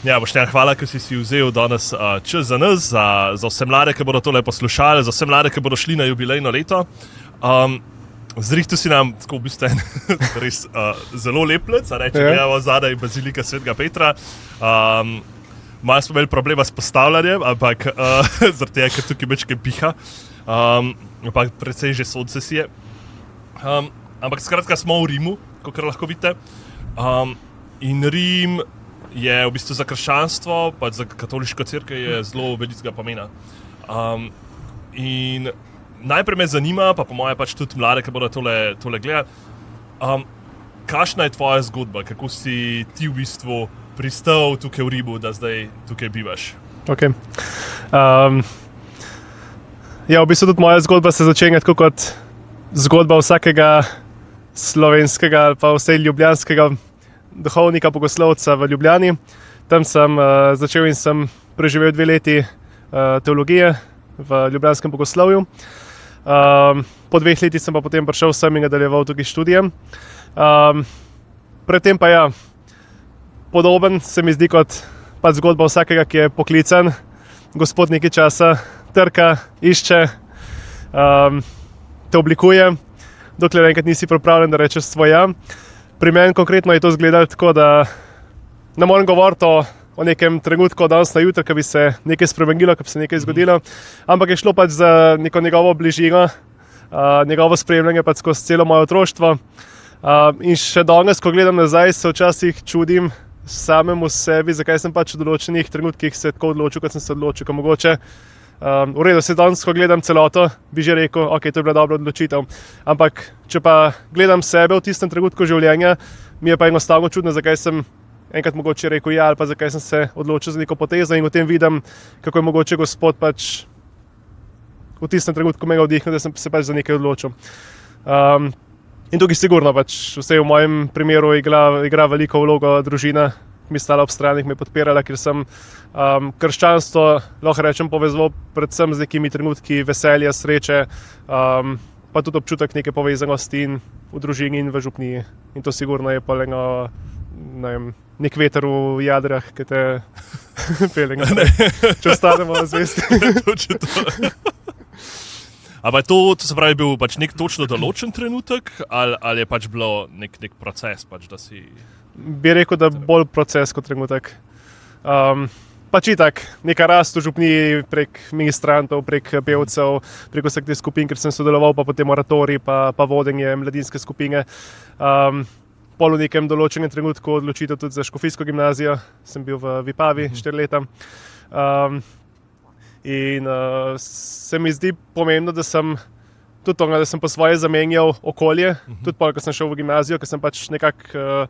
Ja, Boštjan, hvala, ker si vzel danes čas za nas, za vse mlade, ki bodo tole poslušali, za vse mlade, ki bodo šli na jubilejno leto. Zrihtel si nam tako v bistvu res zelo lep lec, gledamo zadaj bazilika Svetega Petra. Malo smo imeli problema s postavljanjem, ampak zaradi tega, ker tukaj večkaj piha, ampak precej že sonce si je. Ampak skratka smo v Rimu, kakor lahko vidite. In Rim je v bistvu za krščanstvo, pa za katoliško cerkev je zelo velikega pomena. In najprej me zanima, pa po moje pač tudi mlade, ki bodo tole gledali, kakšna je tvoja zgodba, kako si ti v bistvu pristal tukaj v Rimu, da zdaj tukaj bivaš? Okay. Ja, v bistvu tudi moja zgodba se začenja tako kot zgodba vsakega slovenskega ali pa vsej ljubljanskega duhovnika, bogoslovca v Ljubljani. Tam sem začel in sem preživel 2 leti teologije v ljubljanskem bogoslovju. Po 2 letih sem pa potem prišel sem in nadaljeval tukaj študije. Predtem pa ja, podoben se mi zdi kot pač zgodba vsakega, ki je poklican. Gospod nekaj časa trka, išče, te oblikuje, dokler enkrat nisi pripravljen, da rečeš svoj ja. Pri meni konkretno je to izgledalo tako, da ne morem govoriti o nekem trenutku danes na jutro, ko bi se nekaj spremenilo, ko bi se nekaj zgodilo, ampak je šlo pač za neko njegovo bližino, njegovo spremljanje pač skozi celo moje otroštvo. In še danes, ko gledam nazaj, se včasih čudim samemu sebi, zakaj sem pač v določenih trenutkih se tako odločil, kot sem se odločil, ko mogoče v redu, se danes, ko gledam celoto, bi že rekel, ok, to je bila dobra odločitev. Ampak, če pa gledam sebe v tistem trenutku življenja, mi je pa enostavno čudno, zakaj sem enkrat mogoče rekel ja, ali pa zakaj sem se odločil za neko potezo in v tem vidim, kako je mogoče Gospod pač v tistem trenutku mega vdihnil, da sem se pač za nekaj odločil. In tukaj sigurno pač vse v mojem primeru igra veliko vlogo družina, ki mi stala ob strani, ki me podpirala, ker sem krščanstvo, lahko rečem, povezoval predvsem z nekimi trenutki veselja, sreče, pa tudi občutek neke povezanosti in v družini in v župniji. In to sigurno je pa nek veter v jadrah, ki te pelje, če ostanemo zvesti. Točno to. Ampak to se pravi, bil pač nek točno določen trenutek, ali je pač bilo nek proces, pač, da si... Bi rekel, da bolj proces kot trenutek. Pač itak, neka rast v župniji prek ministrantov, prek pevcev, prek vseh teh skupin, ker sem sodeloval, pa potem oratorij, pa vodenje mladinske skupine. Pol v nekem določenem trenutku odločitev tudi za škofijsko gimnazijo, sem bil v Vipavi 4 leta. In se mi zdi pomembno, da sem tudi to, da sem po svoje zamenjal okolje, tudi pa, ko sem šel v gimnazijo, ker sem pač nekako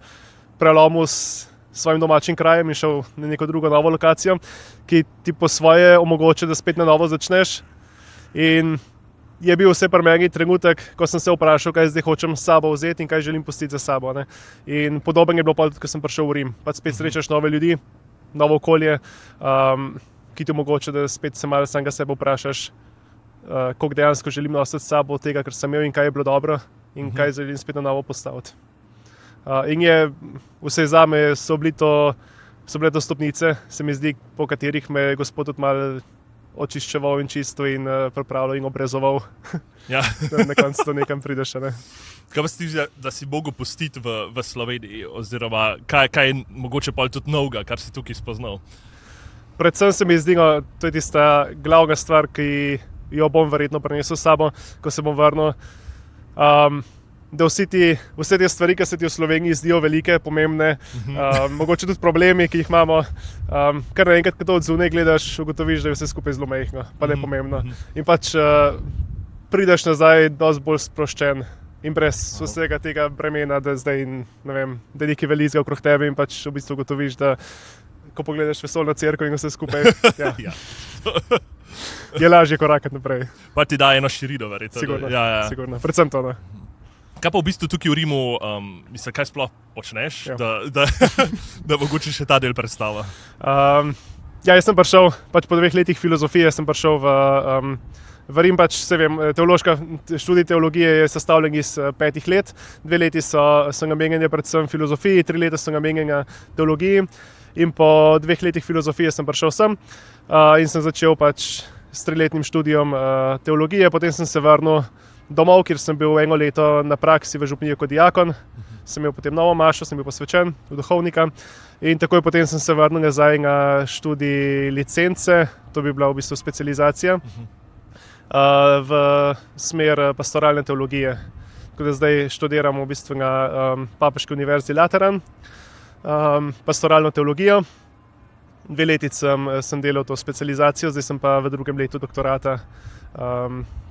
prelomil s svojim domačim krajem in šel na neko drugo novo lokacijo, ki ti po svoje omogoča, da spet na novo začneš. In je bil vse pri meni trenutek, ko sem se vprašal, kaj zdaj hočem s sabo vzeti in kaj želim pustiti za sabo. Ne? In podoben je bilo pa tudi, ko sem prišel v Rim. Pač spet srečaš nove ljudi, novo okolje, ki ti omogoča, da spet se malo samega sebe vprašaš, koliko dejansko želim nositi s sabo tega, kar sem imel in kaj je bilo dobro in kaj želim spet na novo postaviti. In je vse zame so bile to stopnice, se mi zdi, po katerih me je Gospod tudi malo očiščeval in čisto in pripravljal in obrezoval. Ja. Na koncu to nekam prideš. Ne? Kaj pa si ti, da si mogel pustiti v Sloveniji, oziroma kaj je mogoče pa tudi novega, kar si tukaj spoznal? Predvsem se mi zdi, to je tista glavna stvar, ki jo bom verjetno prinesel s sabo, ko se bom vrnil. Da vse te stvari, ki se ti v Sloveniji zdijo velike, pomembne, mogoče tudi problemi, ki jih imamo, kar naenkrat, ko to od zunaj gledaš, ugotoviš, da je vse skupaj zelo majhno, pa ne pomembno. In pač prideš nazaj dosti bolj sproščen in brez vsega tega bremena, da zdaj, ne vem, da je nekaj velizga okrog tebe in pač v bistvu ugotoviš, da ko pogledaš vesolno cerkev in vse skupaj, ja. Je lažje korakati naprej. Pa ti da eno širino, verjetno. Sigurno. Predvsem to, ne. Kaj pa v bistvu tukaj v Rimu, kaj sploh počneš, da mogoče še ta del predstava? Jaz sem prišel, pač po 2 letih filozofije sem prišel v V Rim pač, se vem, študij teologije je sestavljen iz 5 let. 2 leti so namenjeni predvsem filozofiji, 3 leta so namenjeni teologiji in po 2 letih filozofije sem prišel sem in sem začel pač s 3-letnim študijom teologije, potem sem se vrnil domov, kjer sem bil 1 leto na praksi v župniji kot diakon, sem imel potem novo mašo, sem bil posvečen v duhovnika in takoj potem sem se vrnil nazaj na študij licence, to bi bila v bistvu specializacija. V smer pastoralne teologije. Tako da zdaj študiram v bistvu na Papeški univerzi Lateran, pastoralno teologijo. 2 leti sem delal to specializacijo, zdaj sem pa v 2. letu doktorata,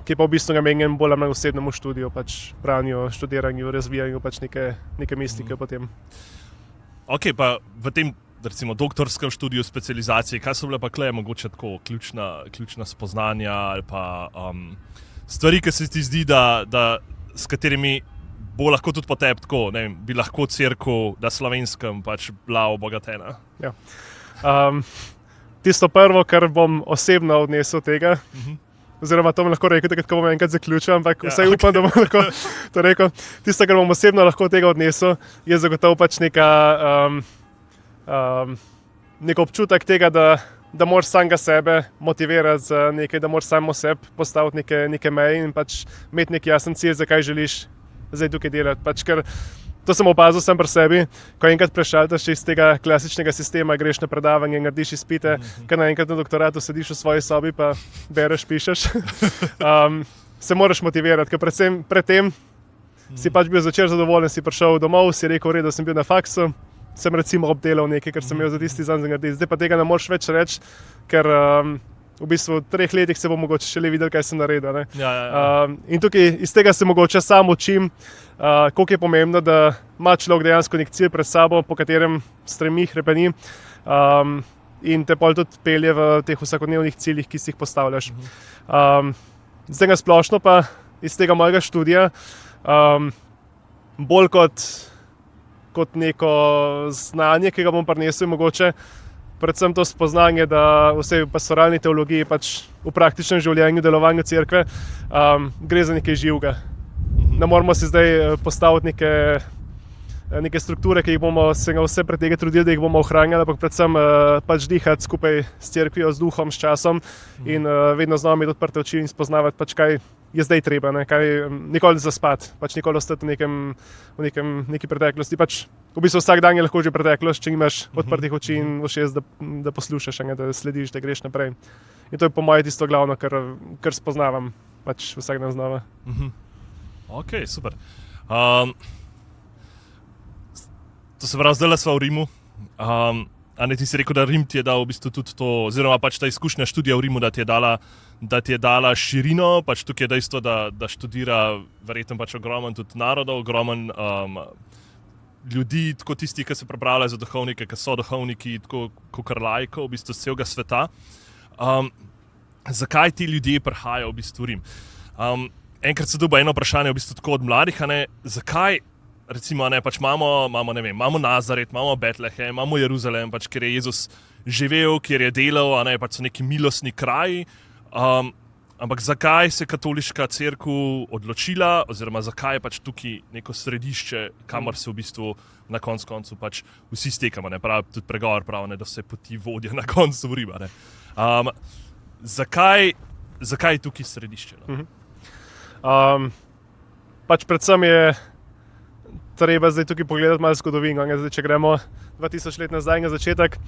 ki je pa v bistvu namenjen bolj na osebnemu študiju, pač branju, študiranju, razvijanju pač neke mistike potem. Ok, pa v tem recimo doktorskem študiju specializacije, kaj so bile pa kleje mogoče tako ključna spoznanja ali pa stvari, ki se ti zdi, da s katerimi bo lahko tudi po tebi tako, ne vem, bi lahko cerkev na Slovenskem pač bila obogatena? Ja. Tisto prvo, kar bom osebno odnesel tega, oziroma to bom lahko rekel, ko bom enkrat zaključil, ampak vsaj upam, da bom lahko to rekel. Tisto, kar bom osebno lahko tega odnesel, je zagotovo pač nek občutek tega, da moraš samega sebe motivirati za nekaj, da moraš samo sebi postaviti neke meje in pač imeti nek jasen cilj, zakaj želiš zdaj tukaj delati. Pač, ker to sem opazil sam pri sebi, ko enkrat prešaltaš iz tega klasičnega sistema, greš na predavanje, narediš izpite, ker naenkrat na doktoratu sediš v svoji sobi pa bereš, pišeš. Se moraš motivirati, ker predvsem pred tem si pač bil zvečer zadovoljen, si prišel domov, si rekel, v redu, sem bil na faksu, sem recimo obdelal nekaj, kar sem imel za tisti dan za narediti. Zdaj pa tega ne moreš več reči, ker v bistvu v 3 letih se bo mogoče šele videl, kaj sem naredil. In tukaj iz tega se mogoče sam učim, koliko je pomembno, da ima človek dejansko nek cilj pred sabo, po katerem stremi, hrepeni in te pol tudi pelje v teh vsakodnevnih ciljih, ki si jih postavljaš. Zdaj na splošno pa iz tega mojega študija bolj kot neko znanje, ki ga bom prinesel, mogoče predvsem to spoznanje, da vse v pastoralni teologiji, pač v praktičnem življenju, delovanju cerkve, gre za nekaj živega. Ne moramo si zdaj postaviti neke strukture, ki jih bomo se vse pred tega trudili, da jih bomo ohranjali, ampak predvsem pač dihati skupaj s cerkvijo, z duhom, s časom in vedno znova imeti odprte oči in spoznavati, pač kaj je zdaj treba, nikoli zaspati, pač nikoli ostati v neki preteklosti. Pač v bistvu vsak dan je lahko že preteklost, če imaš odprtih oči in ušes, da poslušaš, da slediš, da greš naprej. In to je po mojem tisto glavno, kar spoznavam pač vsak dan znova. Ok, super. To se pravi, zdaj smo v Rimu. Ti si rekel, da Rim ti je dal v bistvu tudi to, oziroma pač ta izkušnja študija v Rimu, da ti je dala širino, pač tukaj je dejstvo, da študira verjetno pač ogromen tudi narodov, ogromen ljudi, tako tisti, ki se pripravljajo za duhovnike, ki so duhovniki, tako kakor laikov, v bistvu z celega sveta. Zakaj ti ljudje prihajajo v bistvu v Rim? Enkrat se dobi eno vprašanje v bistvu tako od mladih, zakaj recimo pač imamo Nazaret, imamo Betlehem, imamo Jeruzalem, pač, kjer je Jezus živel, kjer je delal, pač so neki milostni kraji. Ampak zakaj se katoliška cerkev odločila, oziroma zakaj je pač tukaj neko središče, kamor se v bistvu na koncu pač vsi stekamo, pravi tudi pregovor pravi, da vse poti vodijo na koncu v Rim. Zakaj je tukaj središče? Pač predvsem je treba zdaj tukaj pogledati malo zgodovino. Zdaj, če gremo 2000 let nazaj na začetek,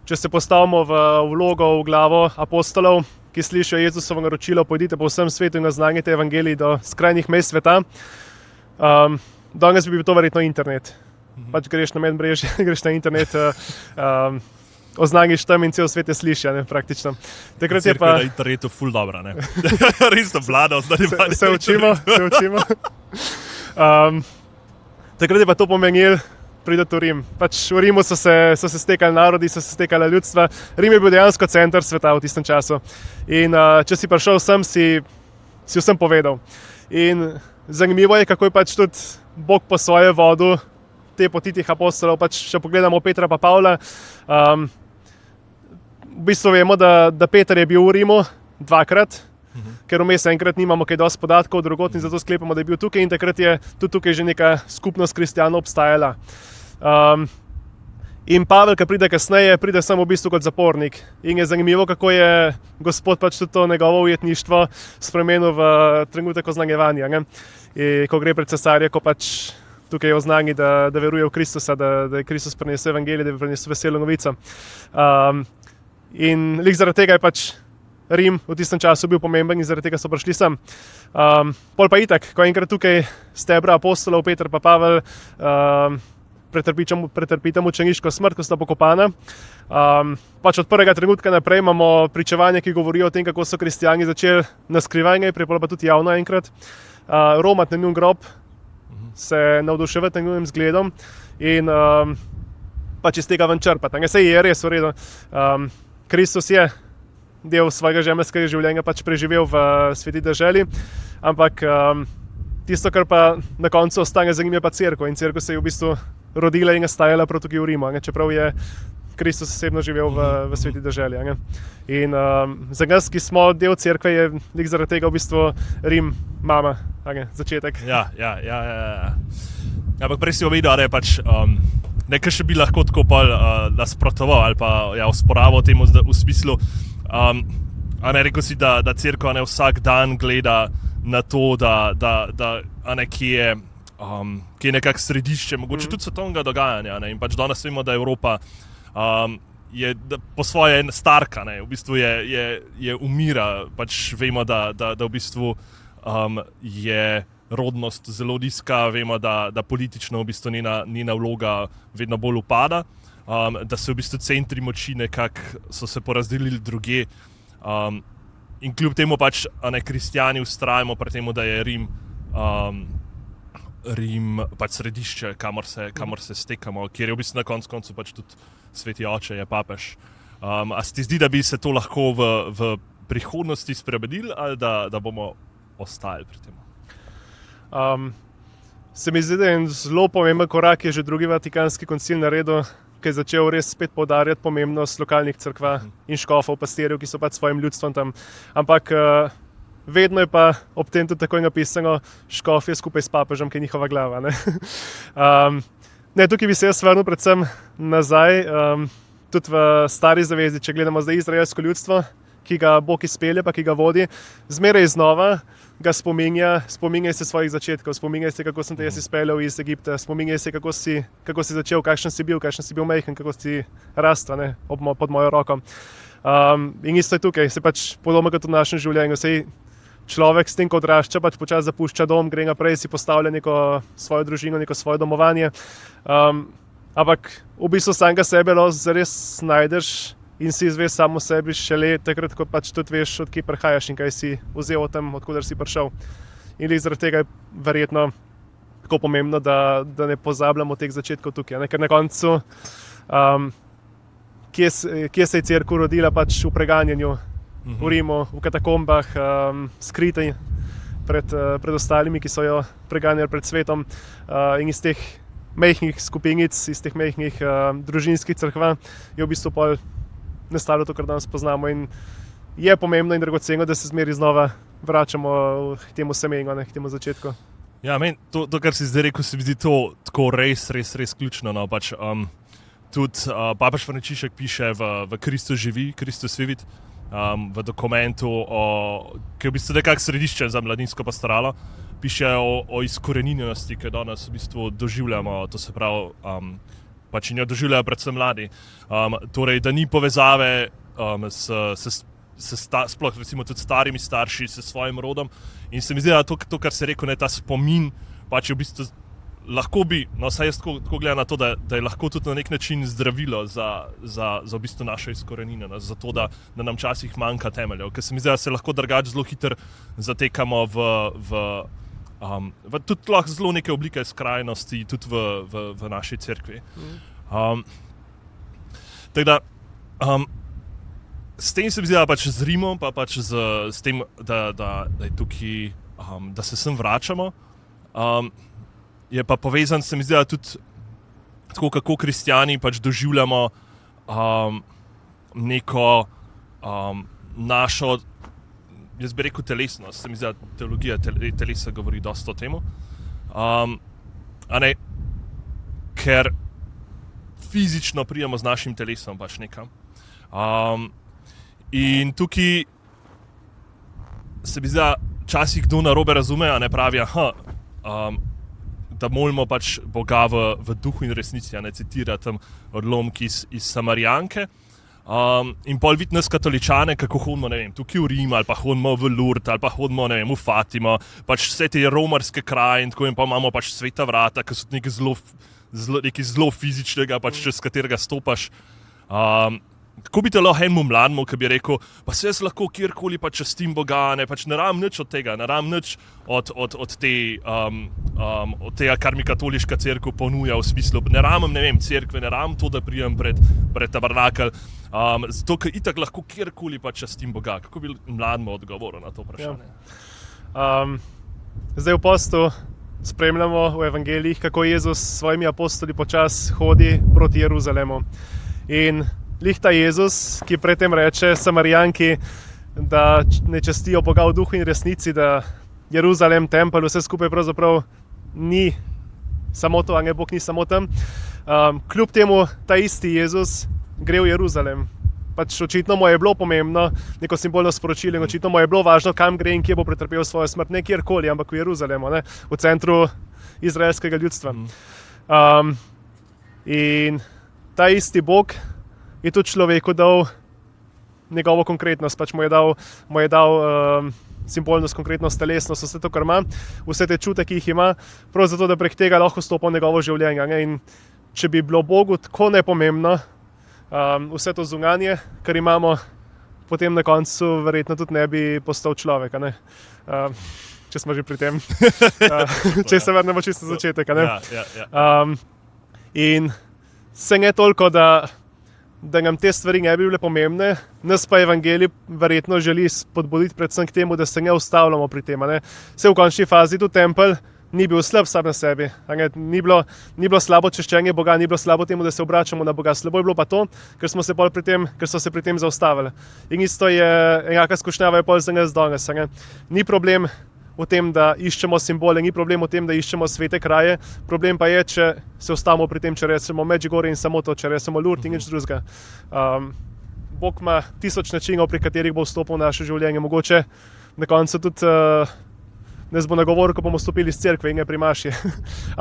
če se postavimo v vlogo, v glavo apostolov, ki slišijo Jezusovo naročilo, pojdite po vsem svetu in naznanjite evangelij do skrajnih mest sveta, danes bi bil to verjetno internet. Pač greš na medmrežje, greš na internet, oznanjiš tam in cel svet je sliši, praktično. Takrat je pa... na internetu ful dobra, Res to vlada, oznanjevanje. Se učimo. Takrat je pa to pomenilo priti v Rim. Pač v Rimu so se stekali narodi, so se stekala ljudstva. Rim je bil dejansko center sveta v tistem času. In če si prišel sem, si vsem povedal. In zanimivo je, kako je pač tudi Bog po svoje vodil te poti teh apostolov. Pač, če pogledamo Petra pa Pavla, v bistvu vemo, da Peter je bil v Rimu, dvakrat, ker vmes enkrat nimamo kaj dosti podatkov drugot in zato sklepamo, da je bil tukaj in takrat je tudi tukaj že neka skupnost kristjanov obstajala. In Pavel, ki pride kasneje, pride samo v bistvu kot zapornik. In je zanimivo, kako je Gospod pač tudi to njegovo ujetništvo spremenil v trenutek oznanjevanja. Ne? In ko gre pred cesarja, ko pač tukaj je oznani, da veruje v Kristusa, da je Kristus prinesel evangelij, da je prinesel veselo novico. In lik zaradi tega je pač Rim v tistem času bil pomemben in zaradi tega so prišli sem. Pol pa itak, ko enkrat tukaj stebra apostolov, Peter pa Pavel, pretrpita mučeniško smrt, ko sta pokopana. Pač od prvega trenutka naprej imamo pričevanje, ki govorijo o tem, kako so kristjani začeli na skrivaj, najprej pa tudi javno enkrat. Romati na njun grob, se navduševati na njunim zgledom in pač iz tega ven črpati. Sej je res v redu. Kristus je del svojega življenjskega življenja pač preživel v sveti deželi, ampak tisto, kar pa na koncu ostane za njim, je pa cerkev. In cerkev se je v bistvu rodila in nastajala prav tukaj v Rimu, čeprav je Kristus osebno živel v sveti deželi. In za nas, ki smo del cerkve, je lik zaradi tega v bistvu Rim mama, začetek. Ja. Ampak prej si omenil, da je pač nekaj še bi lahko tako nasprotoval ali pa osporaval temu v smislu, rekel si, da cerkev vsak dan gleda na to, ki je nekako središče, mogoče tudi svetovnega dogajanja. In pač danes vemo, da Evropa je po svoje starka, v bistvu je umira. Pač vemo, da v bistvu je rodnost zelo nizka, vemo, da politično v bistvu njena vloga vedno bolj upada, da se v bistvu centri moči nekako so se porazdelili drugje. In kljub temu pač kristjani vztrajamo pri tem, da je Rim pač središče, kamor se stekamo, kjer je v bistvu na koncu pač tudi sveti oče, je papež. A se ti zdi, da bi se to lahko v prihodnosti spremenili ali da bomo ostali pri tem? Se mi zdi, da je en zelo pomemben korak, je že drugi Vatikanski koncil naredil, ki je začel res spet poudarjati pomembnost lokalnih cerkva in škofov, pastirjev, ki so pač svojim ljudstvom tam. Ampak vedno je pa ob tem tudi tako napisano, škof je skupaj s papežem, ki je njihova glava. Tukaj bi se jaz vrnil predvsem nazaj, tudi v stari zavezi, če gledamo zdaj izraelsko ljudstvo, ki ga Bog izpelje, pa ki ga vodi, zmeraj znova ga spominjaj se svojih začetkov, spominjaj se, kako sem te jaz izpeljal iz Egipta, spominjaj se, kako si začel, kakšen si bil majhen, kako si rastel pod mojo roko. In isto je tukaj, se pač podobno kot v našem življenju. Sej človek s tem, ko odrašča, pač počasi zapušča dom, gre naprej, si postavlja neko svojo družino, neko svoje domovanje. Ampak v bistvu samega sebe zares najdeš in si izveš samo sebi šele takrat, ko pač tudi veš, od kje prihajaš in kaj si vzel od tam, odkuder si prišel. In zaradi tega je verjetno tako pomembno, da ne pozabljamo teh začetkov tukaj. Ker na koncu, kje se je cerkev rodila, pač v preganjanju, v Rimu, v katakombah, skriti pred ostalimi, ki so jo preganjali pred svetom. In iz teh majhnih skupinic, iz teh majhnih družinskih cerkva je v bistvu pol nastalo to, kar danes poznamo, in je pomembno in dragoceno, da se zmeraj znova vračamo k temu semenu, k temu začetku. Ja, to, kar si zdaj rekel, se mi zdi to tako res ključno. Pač, tudi papež Frančišek piše v Kristus živi, Kristus vivit, v dokumentu, ki je v bistvu nekako središče za mladinsko pastoralo, piše o izkoreninjenosti, ki jo danes v bistvu doživljamo, to se pravi, pač in jo doživljajo predvsem mladi. Torej, da ni povezave sploh recimo tudi starimi starši, s svojim rodom. In se mi zdi, da to, kar se je rekel, ta spomin, pač je v bistvu lahko bi, saj jaz tako gledam na to, da je lahko tudi na nek način zdravilo za v bistvu našo izkoreninjenost, zato da nam včasih manjka temeljev. Ker se mi zdi, da se lahko drugače zelo hitro zatekamo v tudi lahko zelo neke oblike skrajnosti, tudi v naši cerkvi. Tako da, s tem se mi zdi, da pač z Rimom, pa pač s tem, da je tukaj, da se sem vračamo, je pa povezan, se mi zdi, da tudi tako, kako kristjani pač doživljamo neko našo jaz bi rekel telesnost. Se mi zdi, da teologija telesa govori dosta o temu. Ker fizično prijemo z našim telesom pač nekam. In tukaj se mi zdi, da včasih kdo narobe razume, a ne pravi, da molimo pač Boga v duhu in resnici, a ne citira tam odlomki iz Samarijanke. In pol vidi nas katoličane, kako hodimo, ne vem, tukaj v Rim, ali pa hodimo v Lourdes, ali pa hodimo, ne vem, v Fatimo, pač vse te romarske kraje in tako, in pa imamo pač sveta vrata, ki so nekaj zelo fizičnega, pač čez katerega stopaš. Kako bi te lahko enemu mlademu, ki bi rekel, pa se jaz lahko kjerkoli pač častim Boga, ne, pač ne rabim nič od tega, ne rabim nič od tega, kar mi katoliška cerkev ponuja v smislu, ne rabim, ne vem, cerkve, ne rabim to, da prijem pred tabernakelj, zato, ker itak lahko kjerkoli pač častim Boga. Kako bi mlademu odgovoril na to vprašanje? Zdaj v postu spremljamo v evangelijih, kako Jezus s svojimi apostoli počasi hodi proti Jeruzalemu. In lih ta Jezus, ki predtem reče Samarijanki, da ne častijo Boga v duhu in resnici, da Jeruzalem, tempelj, vse skupaj pravzaprav ni samo to, Bog ni samo tam. Kljub temu ta isti Jezus gre v Jeruzalem. Pač očitno mu je bilo pomembno neko simbolno sporočilo in očitno mu je bilo važno, kam gre in kje bo pretrpel svojo smrt. Ne kjerkoli, ampak v Jeruzalemu, ne? V centru izraelskega ljudstva. In ta isti Bog je tudi človeku dal njegovo konkretnost, pač mu je dal simbolnost, konkretnost, telesnost, vse to, kar ima, vse te čute, ki jih ima, prav zato, da prek tega lahko stopa v njegovo življenje. Ne? In če bi bilo Bogu tako nepomembno, vse to zunanje, kar imamo, potem na koncu verjetno tudi ne bi postal človek. Ne? Če smo že pri tem, če se vrnemo čisto na začetek. In se ne toliko, da nam te stvari ne bi bile pomembne, nas pa evangelij verjetno želi spodbuditi predvsem k temu, da se ne ustavljamo pri tem. Vse v končni fazi tudi tempelj ni bil slab sam na sebi. Ni bilo slabo češčenje Boga, ni bilo slabo temu, da se obračamo na Boga. Slabo je bilo pa to, ker so se pri tem zaustavili. In isto je enaka skušnjava je pol za nas danes. Ni problem v tem, da iščemo simbole, ni problem v tem, da iščemo svete kraje, problem pa je, če se ustavimo pri tem, če rečemo Medžugorje in samo to, če rečemo Lourdes in nič drugega. Bog ima 1000 načinov, pri katerih bo vstopil v naše življenje. Mogoče na koncu tudi nas bo nagovoril, ko bomo stopili iz cerkve in ne pri maši.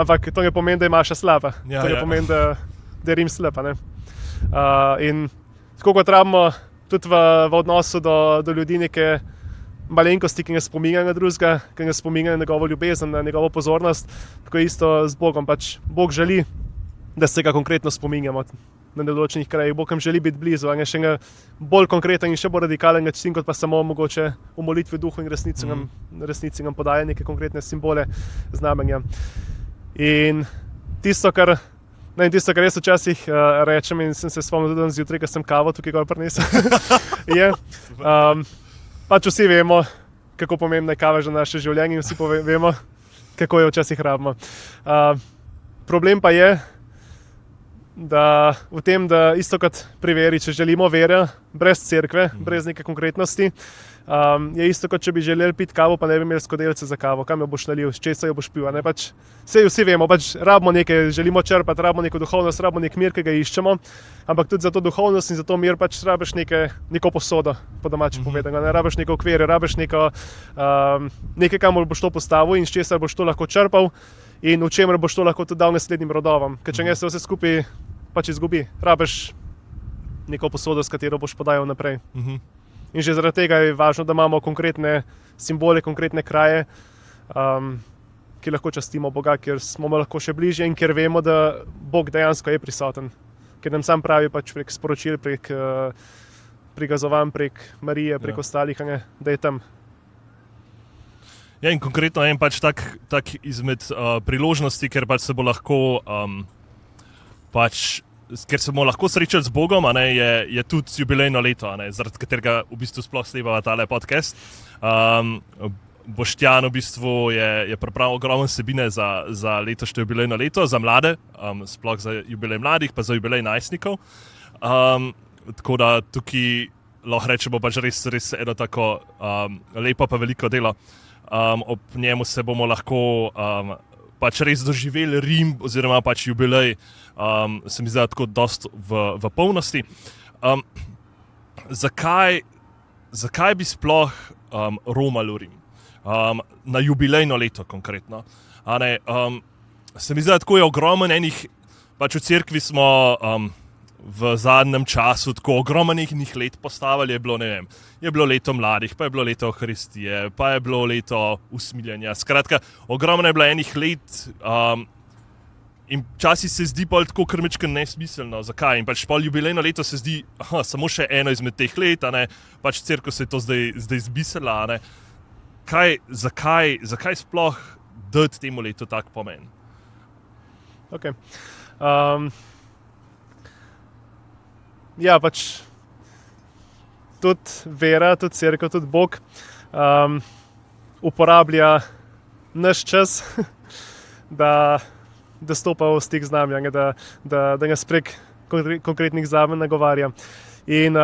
Ampak to ne pomeni, da je maša slaba. To ne pomeni, da je Rim slab. In tako kot rabimo tudi v odnosu do ljudi neke malenkosti, ki nas spominjajo na drugega, ki nas spominjajo na njegovo ljubezen, na njegovo pozornost, tako isto z Bogom. Pač Bog želi, da se ga konkretno spominjamo na določenih krajih. Bog nam želi biti blizu, še ga bolj konkreten in še bolj radikalen način, kot pa samo mogoče v molitvi duhu in resnici nam podaja neke konkretne simbole, znamenja. In tisto, kar jaz včasih rečem in sem se spomnil tudi danes zjutraj, ko sem kavo tukaj gor prinesel, je, pač vsi vemo, kako pomembna je kava za naše življenje in vsi vemo, kako jo včasih rabimo. Problem pa je, da v tem, da isto kot pri veri, če želimo vere brez cerkve, brez neke konkretnosti, je isto kot če bi želeli piti kavo, pa ne bi imeli skodelice za kavo, kam jo boš nalil, s česa jo boš pil. Pač, vsi vemo, pač rabimo nekaj, želimo črpati, rabimo neko duhovnost, rabimo nek mir, ki ga iščemo, ampak tudi za to duhovnost in za to mir pač rabiš neko posodo, po domače povedano, rabiš neko okvir, rabiš nekaj, kamor boš to postavil in s česa boš to lahko črpal in v čemer boš to lahko tudi dal naslednjim rodovom, ker če ne se vse skupaj pač izgubi, rabiš neko posodo, s katero boš podajal naprej. In že zaradi tega je važno, da imamo konkretne simbole, konkretne kraje, ki lahko častimo Boga, ker smo lahko še bližje in ker vemo, da Bog dejansko je prisoten. Ker nam sam pravi pač prek sporočil, prek prikazovanj, prek Marije, prek ostalih, da je tam. Ja, in konkretno en pač tak izmed priložnosti, ker pač se bo lahko ker se bomo lahko srečali z Bogom, je tudi jubilejno leto, zaradi katerega v bistvu sploh snemava tale podcast. Boštjan v bistvu je pripravil ogromno vsebine za letošnje jubilejno leto, za mlade, sploh za jubilej mladih, pa za jubilej najstnikov. Tako da tukaj lahko rečemo pač res eno tako lepo pa veliko delo. Ob njemu se bomo lahko pač res doživeli Rim oziroma pač jubilej, se mi zdi tako dost v polnosti. Zakaj bi sploh romali v Rim? Na jubilejno leto konkretno. Se mi zdi, tako je ogromen enih, pač v cerkvi smo v zadnjem času tako ogromen enih let postavili, je bilo leto mladih, pa je bilo leto Euharistije, pa je bilo leto usmiljenja. Skratka, ogromno je bilo enih let in včasih se zdi pol tako krmičko nesmiselno. Zakaj? In pač pol jubilejno leto se zdi samo še eno izmed teh let, pač cerkev se je to zdaj zbisala. Zakaj sploh dati temu letu tak pomen? Okay. Ja, pač tudi vera, tudi cerkev, tudi Bog uporablja naš čas, da stopa v stik z nami, da nas prek konkretnih zamen nagovarja. In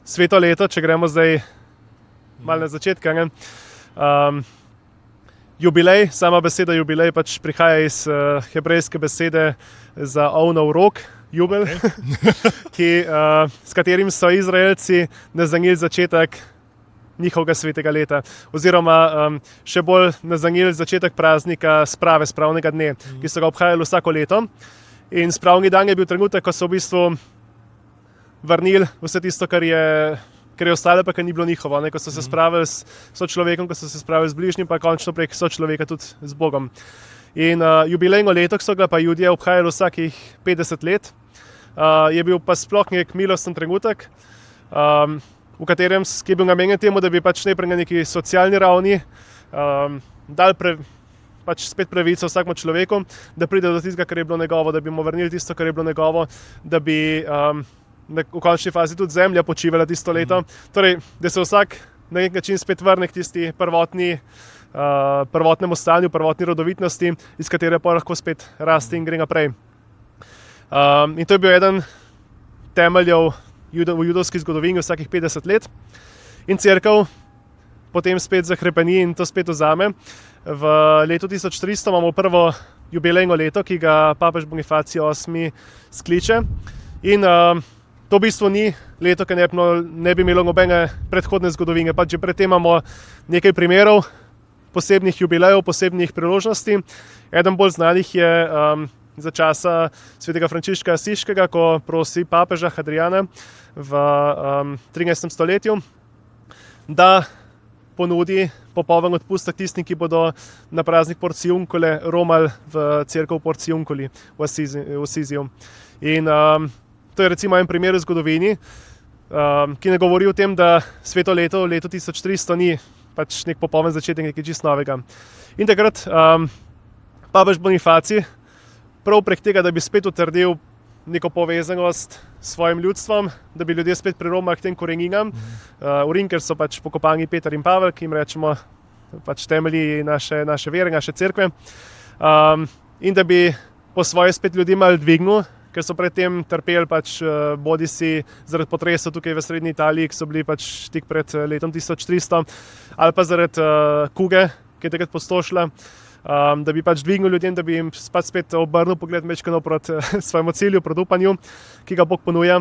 sveto leto, če gremo zdaj malo na začetek, jubilej, sama beseda jubilej pač prihaja iz hebrejske besede za ovnov rog, jubel, s katerim so Izraelci naznanili začetek njihovega svetega leta. Oziroma še bolj naznanili začetek praznika spravnega dne, ki so ga obhajali vsako leto. In spravni dan je bil trenutek, ko so v bistvu vrnili vse tisto, kar je ostalo, pa kar ni bilo njihovo. Ko so se spravili s sočlovekom, ko so se spravili z bližnjim, pa končno prek sočloveka tudi z Bogom. In jubilejno leto, ki so ga pa Judje obhajali vsakih 50 let, je bil pa sploh nek milosten trenutek, ki je bil namenjen temu, da bi pač najprej na neki socialni ravni dal pač spet pravico vsakemu človeku, da pride do tistega, kar je bilo njegovo, da bi mu vrnili tisto, kar je bilo njegovo, da bi v končni fazi tudi zemlja počivala tisto leto. Torej, da se vsak na nek način spet vrne k tisti prvotnemu stanju, prvotni rodovitnosti, iz katere pa lahko spet raste in gre naprej. In to je bil eden temeljev v judovski zgodovini vsakih 50 let. In cerkev potem spet zahrepeni in to spet vzame. V letu 1300 imamo prvo jubilejno leto, ki ga papež Bonifacij VIII skliče. In to v bistvu ni leto, ki ne bi imelo nobene predhodne zgodovine. Pač že predtem imamo nekaj primerov posebnih jubilejev, posebnih priložnosti. Eden bolj znanih je za časa svetega Frančiška Asiškega, ko prosi papeža Hadrijana v 13. stoletju, da ponudi popoln odpustek tistim, ki bodo na praznik Porciuncule romali v cerkev Porciunculi v Assiziju. In to je recimo en primer v zgodovini, ki ne govori o tem, da sveto leto 1300 ni pač nek popoln začetek, nekaj čisto novega. In takrat papež Bonifacij prav prek tega, da bi spet utrdil neko povezanost s svojim ljudstvom, da bi ljudje spet priromali k tem koreninam, v Rim, ker so pač pokopani Peter in Pavel, ki jim rečemo pač temelji naše vere, naše cerkve, in da bi po svoje spet ljudi malo dvignil, ker so predtem trpeli pač bodisi zaradi potresov tukaj v srednji Italiji, ki so bili pač tik pred letom 1300, ali pa zaradi kuge, ki je takrat pustošila, da bi pač dvignil ljudem, da bi jim spet obrnil pogled mečkano proti svojemu cilju, proti upanju, ki ga Bog ponuja,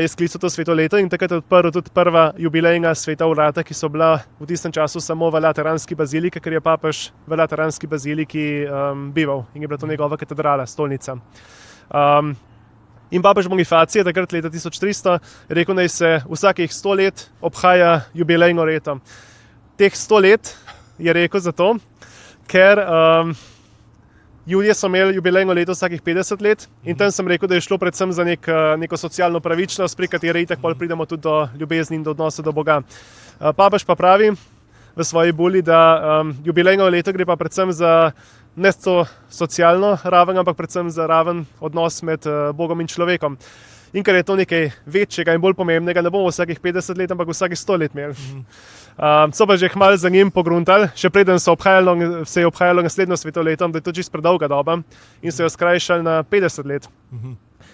je sklical to sveto leto in takrat je odprl tudi prva jubilejna sveta vrata, ki so bila v tistem času samo v Lateranski baziliki, ker je papež v Lateranski baziliki bival in je bila to njegova katedrala, stolnica. In papež Bonifacij je takrat leta 1300 rekel, naj se vsakih 100 let obhaja jubilejno leto. Teh 100 let je rekel zato, ker Judje so imeli jubilejno leto vsakih 50 let in tam sem rekel, da je šlo predvsem za neko socialno pravičnost, pri kateri itak pol pridemo tudi do ljubezni in do odnosa do Boga. Papež pa pravi v svoji buli, da jubilejno leto gre pa predvsem za ne to socialno raven, ampak predvsem za raven odnos med Bogom in človekom. In ker je to nekaj večjega in bolj pomembnega, ne bomo vsakih 50 let, ampak vsakih 100 let imeli. So pa že kmalu za njim pogruntali, še preden se je obhajalo naslednjo sveto leto, da je to čisto predolga doba in so jo skrajšali na 50 let.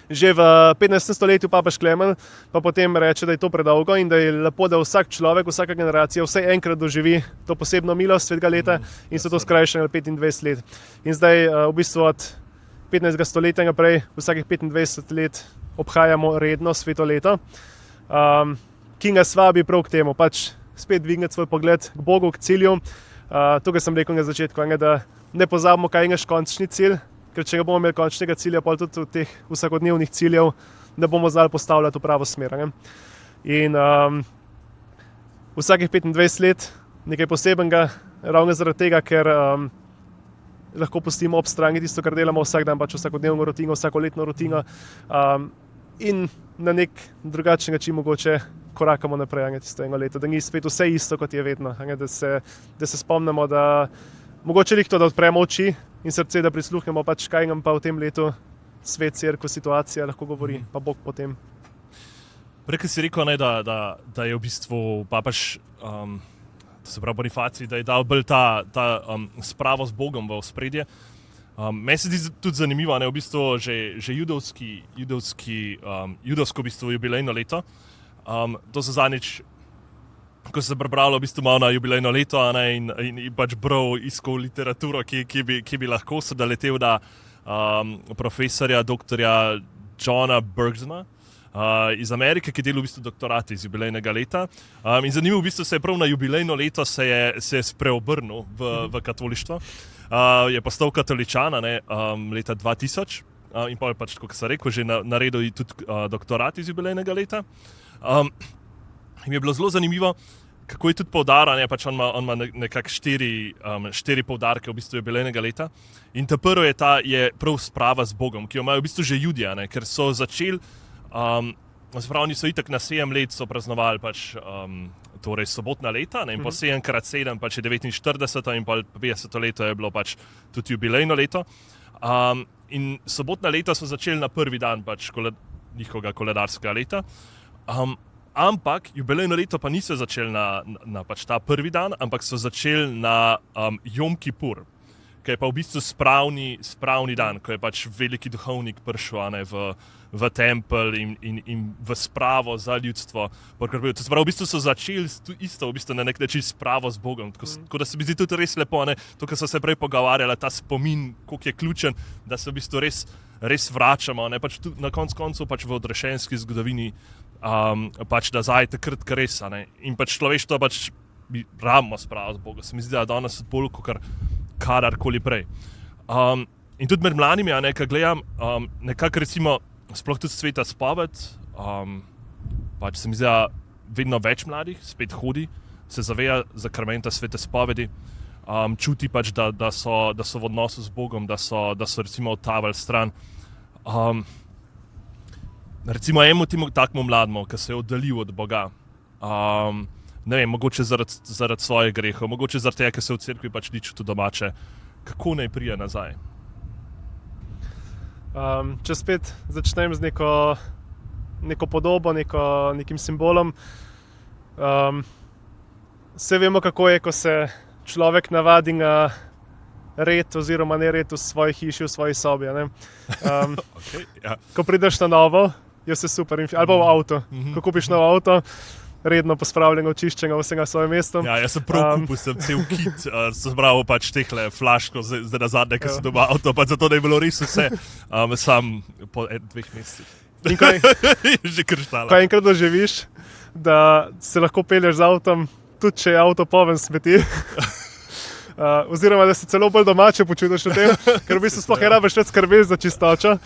že v 15. stoletju papež Klemen pa potem reče, da je to predolgo in da je lepo, da vsak človek, vsaka generacija vsaj enkrat doživi to posebno milost svetega leta in so to skrajšali na 25 let. In zdaj v bistvu od 15. stoletja naprej vsakih 25 let obhajamo redno sveto leto, ki nas vabi prav k temu, pač spet dvigniti svoj pogled k Bogu, k cilju. Tukaj sem rekel na začetku, da ne pozabimo, kaj je naš končni cilj, ker če ga bomo imeli končnega cilja, pa tudi v teh vsakodnevnih ciljev, ne bomo znali postavljati v pravo smer. Ne? In vsakih 25 let nekaj posebenega, ravno zaradi tega, ker lahko pustimo ob strani tisto, kar delamo vsak dan, pač vsakodnevno rutino, vsakoletno rutino in na nek drugačen način mogoče korakamo naprej tisto eno leto, da ni spet vse isto, kot je vedno, da se spomnimo, da mogoče jih to, da odpremo oči in srce, da prisluhnemo, pač kaj nam pa v tem letu svet, cerkev, situacija lahko govori, pa Bog potem. Prej si rekel, ne, da je v bistvu papež, to se pravi Bonifacij, da je dal bolj ta spravo z Bogom v ospredje. Meni se zdi tudi zanimivo, ne, v bistvu že judovsko v bistvu jubilejno leto. To se zadnjič, ko se je prebralo v bistvu malo na jubilejno leto, ne, in pač bral, iskal literaturo, ki bi lahko se naletel na profesorja, doktorja Johna Bergsona iz Amerike, ki dela v bistvu doktorat iz jubilejnega leta. In zanimivo, v bistvu se je prav na jubilejno leto se je spreobrnil v katolištvo. Je postal katoličan leta 2000 in pa je pač, kot sem rekel, že naredil tudi doktorat iz jubilejnega leta. In je bilo zelo zanimivo, kako je tudi poudarjal, pač on ima nekako štiri poudarke v bistvu jubilejnega leta. In ta prvi je prav sprava z Bogom, ki jo imajo v bistvu že Judje, ker so začeli, oni so itak na 7 let so praznovali pač, torej sobotna leta, in po 7x7 pač je 49 in pa 50 leto je bilo pač tudi jubilejno leto. In sobotna leta so začeli na prvi dan pač njihovega koledarskega leta. Ampak jubilejno leto pa niso začeli na pač ta prvi dan, ampak so začeli na Jom Kipur, ki je pa v bistvu spravni dan, ko je pač veliki duhovnik prišel v tempelj in v spravo za ljudstvo. To se pravi, v bistvu so začeli isto v bistvu na nek način spravo z Bogom. Tako da se mi zdi tudi res lepo, to, kar so se prej pogovarjali, ta spomin, koliko je ključen, da se v bistvu res vračamo, pač na koncu pač v odrešenski zgodovini, pač nazaj takrat, kar res. In pač človeštvo pač rabimo spravo z Bogom. Se mi zdi, da danes bolj kot kadarkoli prej. In tudi med mladimi, ko gledam, nekako recimo, sploh tudi sveta spoved, pač se mi zdi, da vedno več mladih spet hodi, se zaveja zakramenta svete spovedi, čuti pač, da so v odnosu z Bogom, da so recimo odtavali stran. Recimo enemu takmu mlademu, ki se je oddaljil od Boga, ne vem, mogoče zaradi svojih grehov, mogoče zaradi tega, ker se v cerkvi pač ni čutil domače, kako naj prije nazaj? Če spet začnem z neko podobo, nekim simbolom, vse vemo, kako je, ko se človek navadi na red oziroma nered v svoji hiši, v svoji sobi. Okay, ja. Ko prideš na novo, je vse super, ali pa v avto. Ko kupiš novo avto, redno pospravljeno, očiščeno, vsega na svojem mestu. Ja, jaz sem prav kupil cel kit, sem bral pač tehle flaško, zdaj nazadnje, ker sem doma avto, pa zato da je bilo res vse, sam po 2 mesecih. In kaj, že krštala. Ko enkrat doživiš, da se lahko pelješ z avtom, tudi če je avto poln smeti, oziroma da se celo bolj domače počutiš v tem, ker v bistvu sploh ne rabiš več skrbeti za čistočo,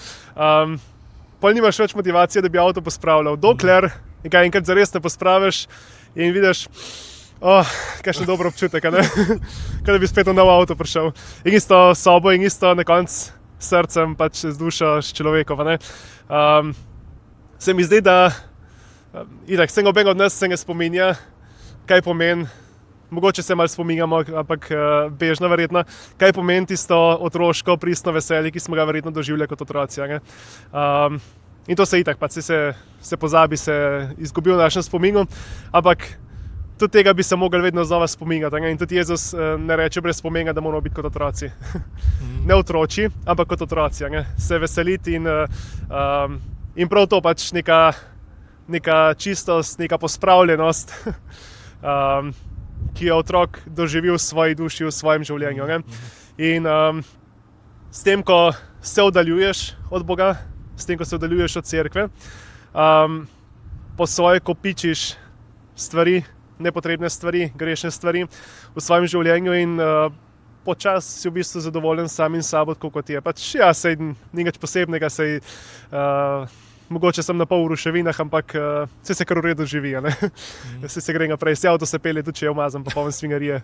pol nimaš več motivacije, da bi avto pospravljal. Dokler nekaj enkrat zares ne pospraviš in vidiš, kakšen dober občutek, kot da bi spet v novo avto prišel. In isto sobo in isto na koncu srcem, pač z dušo, s človekom. Se mi zdi, da itak, se noben od nas se ne spominja, kaj pomeni, mogoče se malo spominjamo, ampak bežno verjetno, kaj pomeni tisto otroško pristno veselje, ki smo ga verjetno doživljali kot otroci. In to se itak, pač se pozabi, se izgubi v našem spominu, ampak tudi tega bi se mogli vedno znova spominjati. In tudi Jezus ne reče brez spomina, da moramo biti kot otroci. Ne otroci, ampak kot otroci. Se veseliti in prav to pač neka čistost, neka pospravljenost, ki jo otrok doživi v svoji duši, v svojem življenju. In s tem, ko se oddaljuješ od Boga, s tem, ko se oddaljuješ od cerkve, po svoje kopičiš stvari, nepotrebne stvari, grešne stvari v svojem življenju in počasi si v bistvu zadovoljen samim sabo, kot je. Pač ja, sej ni nič posebnega, sej mogoče sem na pol v ruševinah, ampak vse se kar v redu živi. Vse se gre naprej, vse avto se pelje, tudi če je umazan, pa poln svinjarije.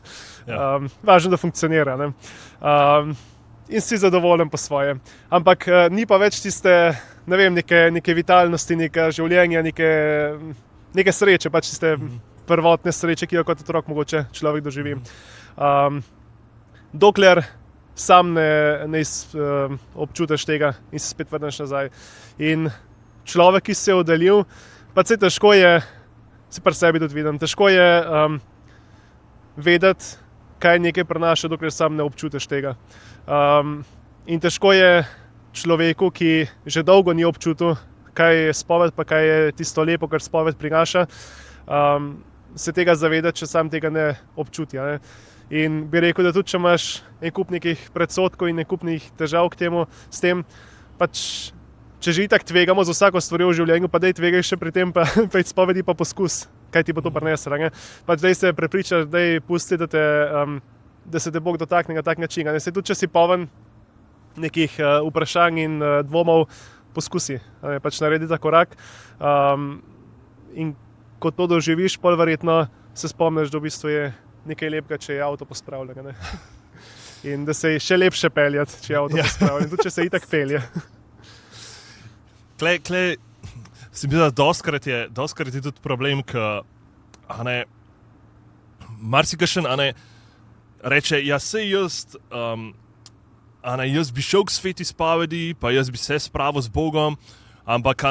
Važno, da funkcionira. In si zadovoljen po svoje. Ampak ni pa več tiste, ne vem, neke vitalnosti, neke življenja, neke sreče, pač tiste prvotne sreče, ki jo kot otrok mogoče človek doživi. Dokler sam ne občutiš tega in se spet vrneš nazaj. In človek, ki se je oddaljil, pa se težko je, se pri sebi tudi vidim, težko je vedeti, kaj nekaj prinaša, dokler sam ne občutiš tega. In težko je človeku, ki že dolgo ni občutil, kaj je spoved, pa kaj je tisto lepo, kar spoved prinaša, se tega zavedati, če sam tega ne občuti. In bi rekel, da tudi če imaš en kup nekih predsodkov in en kup nekih težav k temu, s tem, pač, če že itak tvegamo za vsako stvar v življenju, pa daj tvegaj še pri tem, pa pej spovedi pa poskus, kaj ti bo to prineslo. Pač daj se prepričaš, daj pusti, da se te Bog dotakne na tak način. Se tudi, če si poln nekih vprašanj in dvomov, poskusi. Pač naredi ta korak. In ko to doživiš, pol verjetno se spomniš, da v bistvu je nekaj lepega, če je avto pospravljen. In da se je še lepše peljati, če je avto pospravljen, tudi če se itak pelje. Klej, se mi zdi, da doskrat je tudi problem, marsikakšen reče, ja sej jaz bi šel k sveti spovedi, pa jaz bi se spravil z Bogom, ampak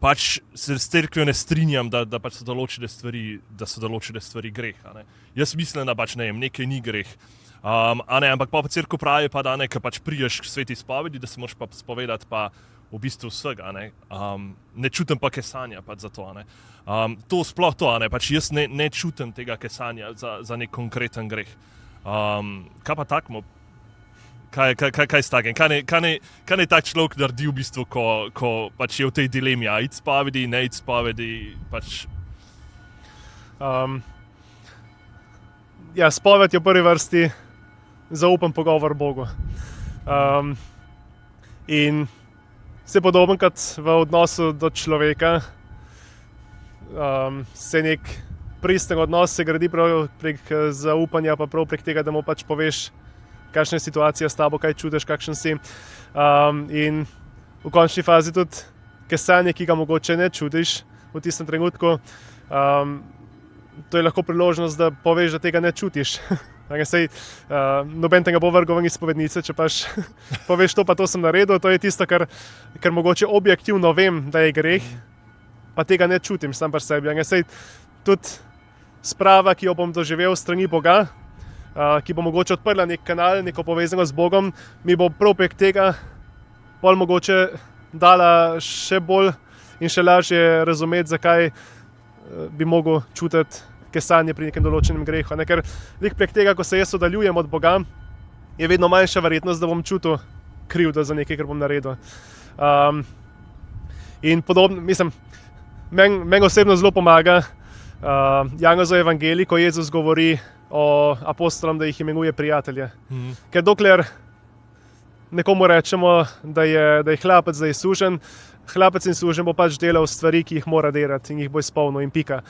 pač se s cerkvijo ne strinjam, da pač so določene stvari greh. Jaz mislim, da pač nekaj ni greh. Ampak pa cerkev pravi pa, da ker pač priješ k sveti spovedi, da se moraš pa spovedati pa v bistvu vsega. Ne čutim pa kesanja pač za to. To sploh to, pač jaz ne čutim tega kesanja za nek konkreten greh. Kaj pa takmo? Kaj s takim? Kaj ne tak človek naredi v bistvu, ko pač je v tej dilemi, id spovedi, ne id spovedi, pač... Spoved je v prvi vrsti zaupen pogovor Bogu. In se podoben kot v odnosu do človeka, se nek pristen odnos se gradi prav prek zaupanja, pa prav prek tega, da mu pač poveš, kakšna je situacija s tabo, kaj čutiš, kakšen si. In v končni fazi tudi kesanje, ki ga mogoče ne čutiš v tistem trenutku, to je lahko priložnost, da poveš, da tega ne čutiš. Noben te ga bo vrgel ven iz spovednice, če pač poveš to, pa to sem naredil, to je tisto, kar mogoče objektivno vem, da je greh, pa tega ne čutim sam pri sebi. Tudi sprava, ki jo bom doživel strani Boga, ki bo mogoče odprla nek kanal, neko povezano z Bogom, mi bo prav prek tega pol mogoče dala še bolj in še lažje razumeti, zakaj bi mogel čutiti kesanje pri nekem določenem grehu. Ker prek tega, ko se jaz oddaljujem od Boga, je vedno manjša verjetnost, da bom čutil krivdo za nekaj, kar bom naredil. In podobno, mislim, meni osebno zelo pomaga Janezov evangelij, ko Jezus govori o apostolom, da jih imenuje prijatelje. Ker dokler nekomu rečemo, da je hlapec, da je suženj, hlapec in suženj bo pač delal stvari, ki jih mora delati in jih bo izpolnil in pika.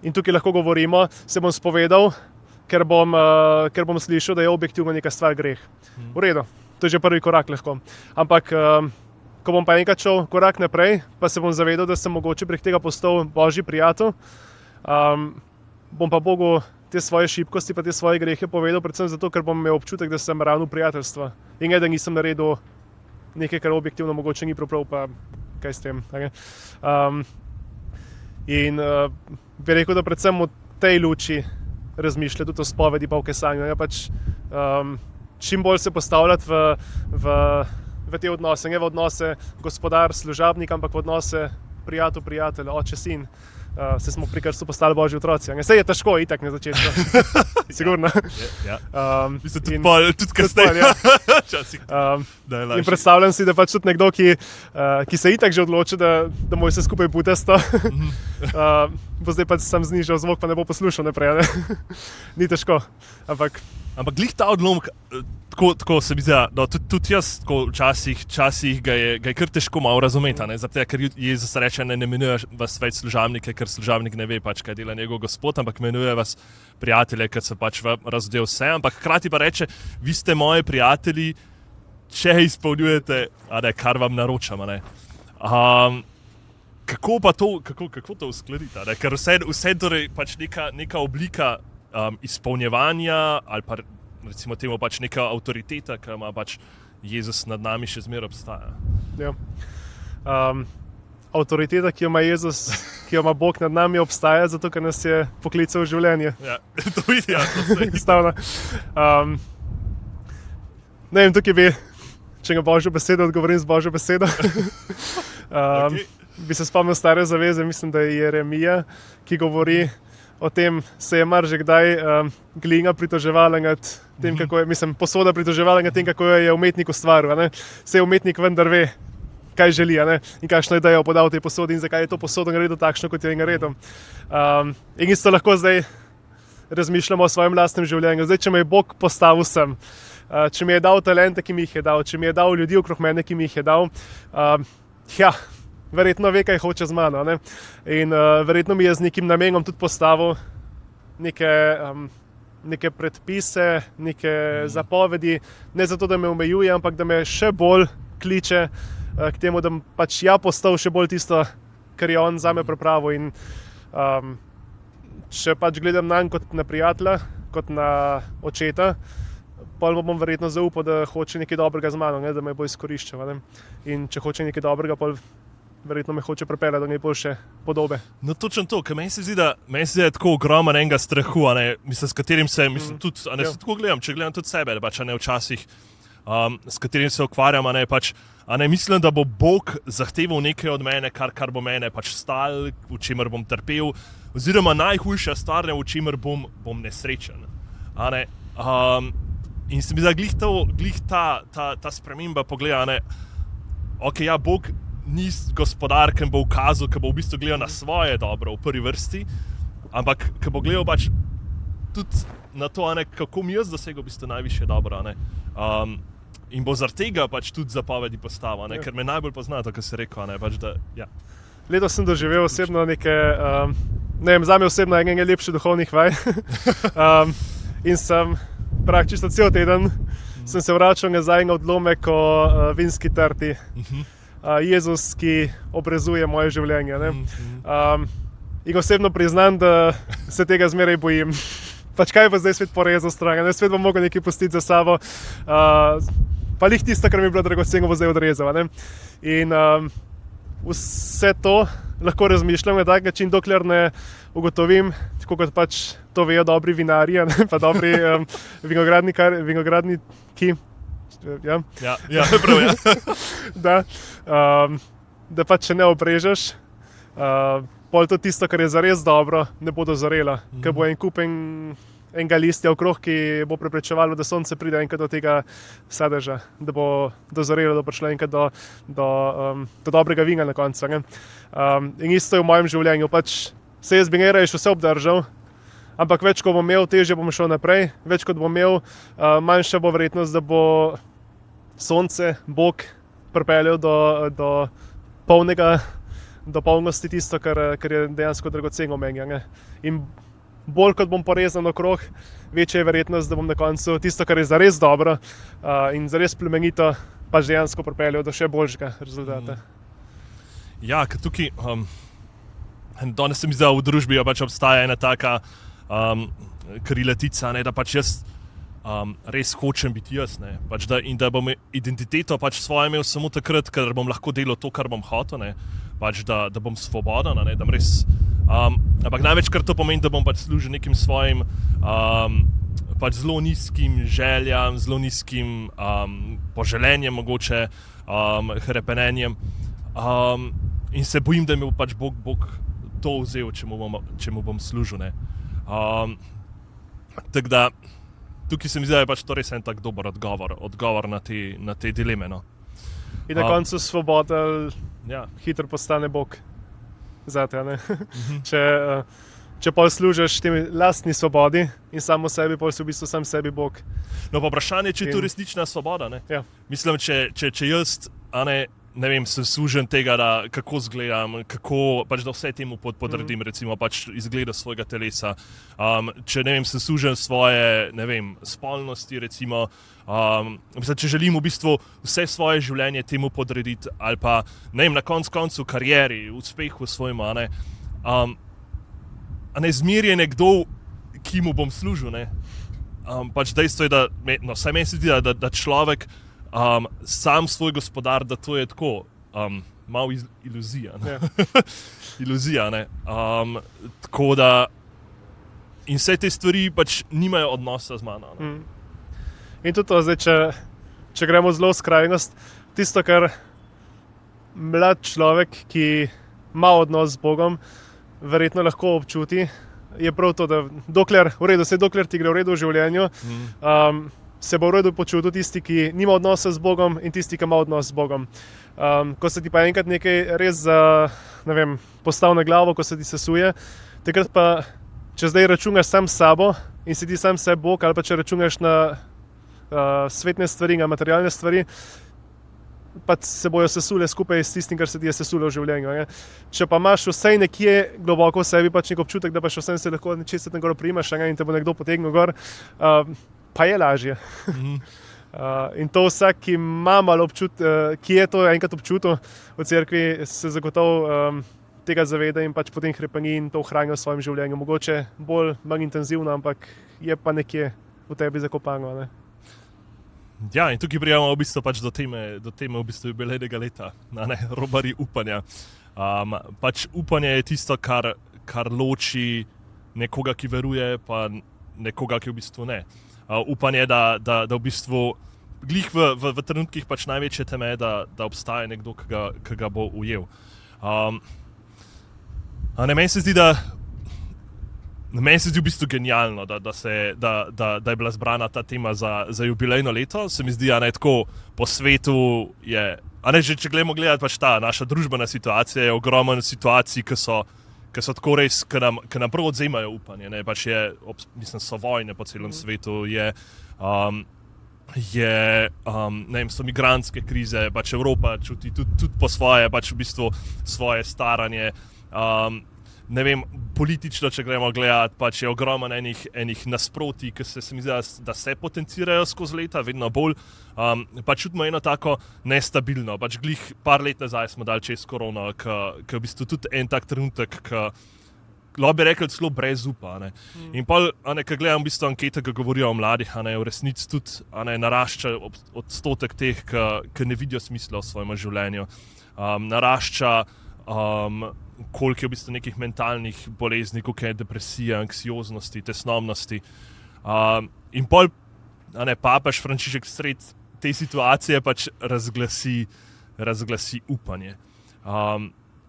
In tukaj lahko govorimo, se bom spovedal, ker bom slišal, da je objektivno neka stvar greh. V redu, to je že prvi korak lahko. Ampak ko bom pa enkrat šel korak naprej, pa se bom zavedal, da sem mogoče prek tega postal božji prijatelj, bom pa Bogu te svoje šibkosti pa te svoje grehe povedal, predvsem zato, ker bom imel občutek, da sem ravno prijateljstva. In da nisem naredil nekaj, kar objektivno mogoče ni prav, pa kaj s tem. In bi rekel, da predvsem v tej luči razmišljati, tudi o spovedi pa o kesanju. Ja, pač, čim bolj se postavljati v te odnose, ne v odnose gospodar, služabnik, ampak v odnose prijatelj, oče, sin. Se smo pri krstu postali božji otroci. Sej je težko, itak na začetku. Sigurno. Mislim, tudi kasneje. In predstavljam si, da pač tudi nekdo, ki se itak že odloči, da moj vse skupaj butasto, bo zdaj pač sam znižal zvok, pa ne bo poslušal naprej. Ne? Ni težko, ampak glih ta odlomek, tako se mi zdi, no, tudi jaz včasih ga je kar težko malo razumeti, zato ker Jezus reče, ne imenuje vas več služabnike, ker služabnik ne ve pač, kaj dela njegov gospod, ampak imenuje vas prijatelje, ker se pač razdel vse, ampak hkrati pa reče, vi ste moji prijatelji, če izpolnjujete, kar vam naročam. Kako pa to, kako to uskladiti? Ker vse torej pač neka oblika izpolnjevanja ali pa recimo temu pač neka avtoriteta, ki ima pač Jezus nad nami še zmeraj obstaja. Ja. Avtoriteta, ki jo ima Jezus, ki jo ima Bog nad nami, obstaja, zato ker nas je poklical v življenje. Ja, to vidi, ja. Enostavno. Ne vem, tukaj bi, če ga Božjo besedo odgovorim z Božjo besedo. Okay. Bi se spomnil stare zaveze, mislim, da je Jeremija, ki govori o tem, se je mar že kdaj glina pritoževala nad tem, kako je, mislim, posoda pritoževala nad tem, kako jo je umetnik ustvaril. Se je umetnik vendar ve, kaj želi, in kakšno idejo podal tej posodi in zakaj je to posodo naredil takšno, kot jo je naredil. In isto lahko zdaj razmišljamo o svojem lastnem življenju. Zdaj, če me je Bog postavil sem, če mi je dal talente, ki mi jih je dal, če mi je dal ljudi okrog mene, ki mi jih je dal, verjetno ve, kaj hoče z mano. In verjetno mi je z nekim namenom tudi postavil neke predpise, neke zapovedi, ne zato, da me omejuje, ampak da me še bolj kliče k temu, da pač ja postal še bolj tisto, kar je on zame pripravil. In če pač gledam nanj kot na prijatelja, kot na očeta, pol bom verjetno zaupal, da hoče nekaj dobrega z mano, da me bo izkoriščal. In če hoče nekaj dobrega, pol verjetno me hoče pripeljati do najboljše podobe. No, točno to, ker meni se zdi, da je tako ogromen enega strahu, mislim, s katerim se, tudi, se tako gledam, če gledam tudi sebe, pač, včasih, s katerim se ukvarjam, pač, mislim, da bo Bog zahteval nekaj od mene, kar bo mene pač stal, v čemer bom trpel, oziroma najhujša stvar, v čemer bom nesrečen. In se mi zdi, glih ta sprememba pogleda, ok, ja, Bog ni gospodar, ki bo ukazal, ki bo v bistvu gledal na svoje dobro v prvi vrsti, ampak ki bo gledal pač tudi na to, kako mi jaz dosegel v bistvu najvišje dobro. In bo zaradi tega pač tudi zapovedi postavil, ker me najbolj pozna to, kar si rekel. Pač da, ja. Letos sem doživel osebno zame osebno enega lepših duhovnih vaj. In sem praktično cel teden sem se vračal nazaj na odlomek o vinski trti. Jezus, ki obrezuje moje življenje. In osebno priznam, da se tega zmeraj bojim. Pač kaj bo zdaj svet porezal stran, svet bo mogel nekaj pustiti za sabo, pa lih tisto, kar mi je bilo dragoceno, bo zdaj odrezal. In vse to lahko razmišljam na tak način, dokler ne ugotovim, tako kot pač to vejo dobri vinarji, pa dobri vinogradniki. Ja, prav je. Da pač če ne obrežeš, pol to tisto, kar je zares dobro, ne bo dozorelo. Ker bo en kup enega listja okrog, ki bo preprečevalo, da sonce pride enkrat do tega sadeža, da bo dozorelo, da bo prišlo enkrat do dobrega vina na koncu. In isto je v mojem življenju. Pač se jaz bi najraje še vse obdržal, ampak več, ko bom imel, težje bom šel naprej. Več, kot bom imel, manjša bo verjetnost, da bo sonce, Bog pripeljal do polnosti tisto, kar je dejansko dragoceno meni. In bolj, kot bom porezan okrog, večja je verjetnost, da bom na koncu tisto, kar je zares dobro in zares plemenito, pač dejansko pripeljal do še boljšega rezultata. Ja, ker tukaj, danes se mi zdi, v družbi pač obstaja ena taka krilatica, da pač jaz res hočem biti jaz, pač in da bom identiteto pač svojo imel samo takrat, ker bom lahko delal to, kar bom hotel, pač da bom svoboden, da bom res Ampak največkrat to pomeni, da bom pač služil nekim svojim pač zelo nizkim željam, zelo nizkim poželenjem, mogoče hrepenenjem. In se bojim, da mi bo pač Bog to vzel, če mu bom služil. Tako da tukaj se mi zdi, da je pač to res en tak dober odgovor na te dileme. No. In na koncu svoboda Ja. hitro postane Bog zate. Če pa služiš temi lastni svobodi in samo sebi, pa si v bistvu sam sebi Bog. No, pa vprašanje, če je to resnična svoboda. Ne? Ja. Mislim, če jaz, ne vem, se sužen tega, da kako izgledam, kako pač da vse temu podredim, recimo pač izgleda svojega telesa. Če ne vem, se sužen svoje, ne vem, spolnosti, recimo. Mislim, če želim v bistvu vse svoje življenje temu podrediti, ali pa ne vem, na koncu karieri, uspehu svojemu, zmer je nekdo, ki mu bom služil. Pač dejstvo je, da vsaj meni se zdi, da človek sam svoj gospodar, da to je tako malo iluzija. Ja. Iluzija, ne. Tako da in vse te stvari pač nimajo odnosa z mano. In tudi to, zdaj, če gremo zelo v skrajnost, tisto, kar mlad človek, ki ima odnos z Bogom, verjetno lahko občuti, je prav to, da dokler ti gre v redu v življenju, se bo v redu počutil tisti, ki nima odnosa z Bogom in tisti, ki ima odnos z Bogom. Ko se ti pa enkrat nekaj res postavi na glavo, ko se ti sesuje, takrat pa, če zdaj računaš sam s sabo in si ti sam sebe Bog, ali pa če računaš na svetne stvari, na materialne stvari, pa se bojo sesule skupaj s tistim, kar se ti je sesulo v življenju. Ne? Če pa imaš vsaj nekje globoko v sebi pač nek občutek, da pa še vsem se lahko nečesa tam gor primaš in te bo nekdo potegnil gor, pa je lažje. In to vsak, ki ima malo občutek, ki je to enkrat občutil v cerkvi, se zagotovo tega zaveda in pač potem hrepenji in to ohranja v svojem življenju. Mogoče bolj, manj intenzivno, ampak je pa nekje v tebi zakopano. Ne? Ja, in tukaj prijavamo v bistvu pač do teme v bistvu jubilejnega leta, robarji upanja. Pač upanje je tisto, kar loči nekoga, ki veruje, pa nekoga, ki v bistvu ne. Upanje, da v bistvu glih v trenutkih pač največje teme, da obstaja nekdo, ki ga bo ujel. Meni se zdi, Meni se zdi v bistvu genialno, da je bila zbrana ta tema za jubilejno leto. Se mi zdi, tako po svetu je, če gledati pač ta naša družbena situacija, je ogromno situacij, ki so tako res, ki nam prav odzemajo upanje. Pač so vojne po celem svetu, so migrantske krize, pač Evropa čuti tudi po svoje, pač v bistvu svoje staranje. Politično, če gremo gledati, pač je ogromno enih nasprotij, ki se mi zdi, da se potencirajo skozi leta, vedno bolj. Pač čutimo eno tako nestabilno. Pač glih par let nazaj smo dali čez korono, ki v bistvu tudi en tak trenutek, lahko bi rekli celo brez upa. In pol, ko gledam v bistvu ankete, ki govorijo o mladih, v resnici tudi narašča odstotek teh, ki ne vidijo smisla v svojem življenju. Narašča koliko je v bistvu nekih mentalnih bolezni, koliko je depresija, anksioznosti, tesnobnosti. In pol papež Frančišek sred te situacije pač razglasi upanje.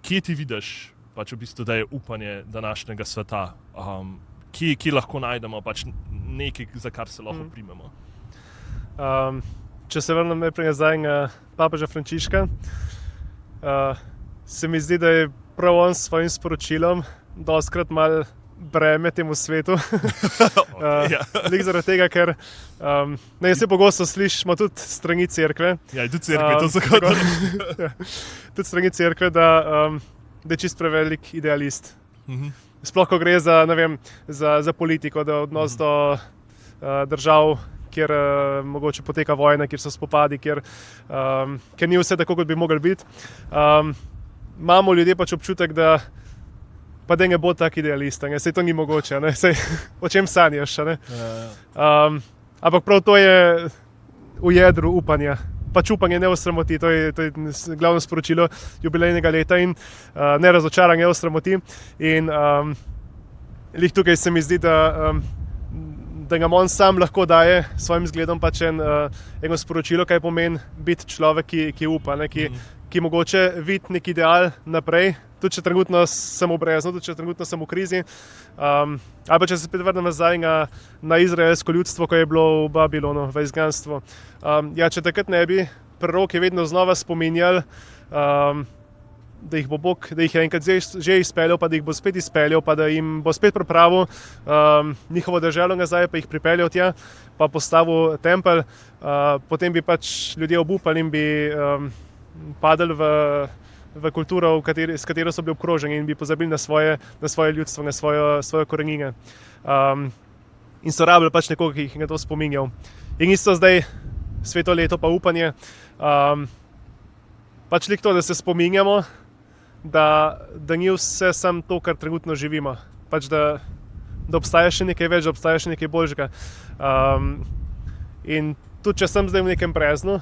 Kje ti vidiš, pač v bistvu, da je upanje današnjega sveta? Kje lahko najdemo pač nekaj, za kar se lahko primemo? Če se vrnem najprej nazaj na papeža Frančiška, se mi zdi, da je prav on s svojim sporočilom dostikrat malo breme temu svetu. Zaradi tega, ker se pogosto slišimo tudi strani cerkve. Ja, tudi cerkve, to zagotovo. Tudi strani cerkve, da je čist prevelik idealist. Sploh, ko gre za politiko, da odnos do držav, kjer mogoče poteka vojna, kjer so spopadi, kjer ni vse tako, kot bi mogli biti. Imamo ljudje pač občutek, da pa ne bo tak idealist, saj to ni mogoče, saj o čem sanjaš. Ampak prav to je v jedru upanja, pač upanje ne osramoti, to je glavno sporočilo jubilejnega leta in ne razočaranje osramoti. In lih tukaj se mi zdi, da ga on sam lahko daje svojim zgledom pač eno sporočilo, kaj pomeni biti človek, ki upa, ne, ki mogoče vidi nek ideal naprej, tudi če trenutno sem v breznu, tudi če trenutno sem v krizi. Ali pa če se spet vrnem nazaj na izraelsko ljudstvo, ko je bilo v Babilonu, v izgnanstvu. Če takrat ne bi proroki vedno znova spominjali, da jih bo Bog, da jih je enkrat že izpeljal, pa da jih bo spet izpeljal, pa da jim bo spet pripravil njihovo deželo nazaj, pa jih pripeljal tja, pa postavil tempelj, potem bi pač ljudje obupali in bi padli v kulturo, s katero so bili obkroženi in bi pozabili na svoje ljudstvo, na svoje korenine. In so rabili pač nekoga, ki jih je to spominjal. In isto zdaj, sveto leto pa upanje, pač lik to, da se spominjamo, da ni vse samo to, kar trenutno živimo. Pač da obstaja še nekaj več, da obstaja še nekaj boljšega. In tudi če sem zdaj v nekem breznu,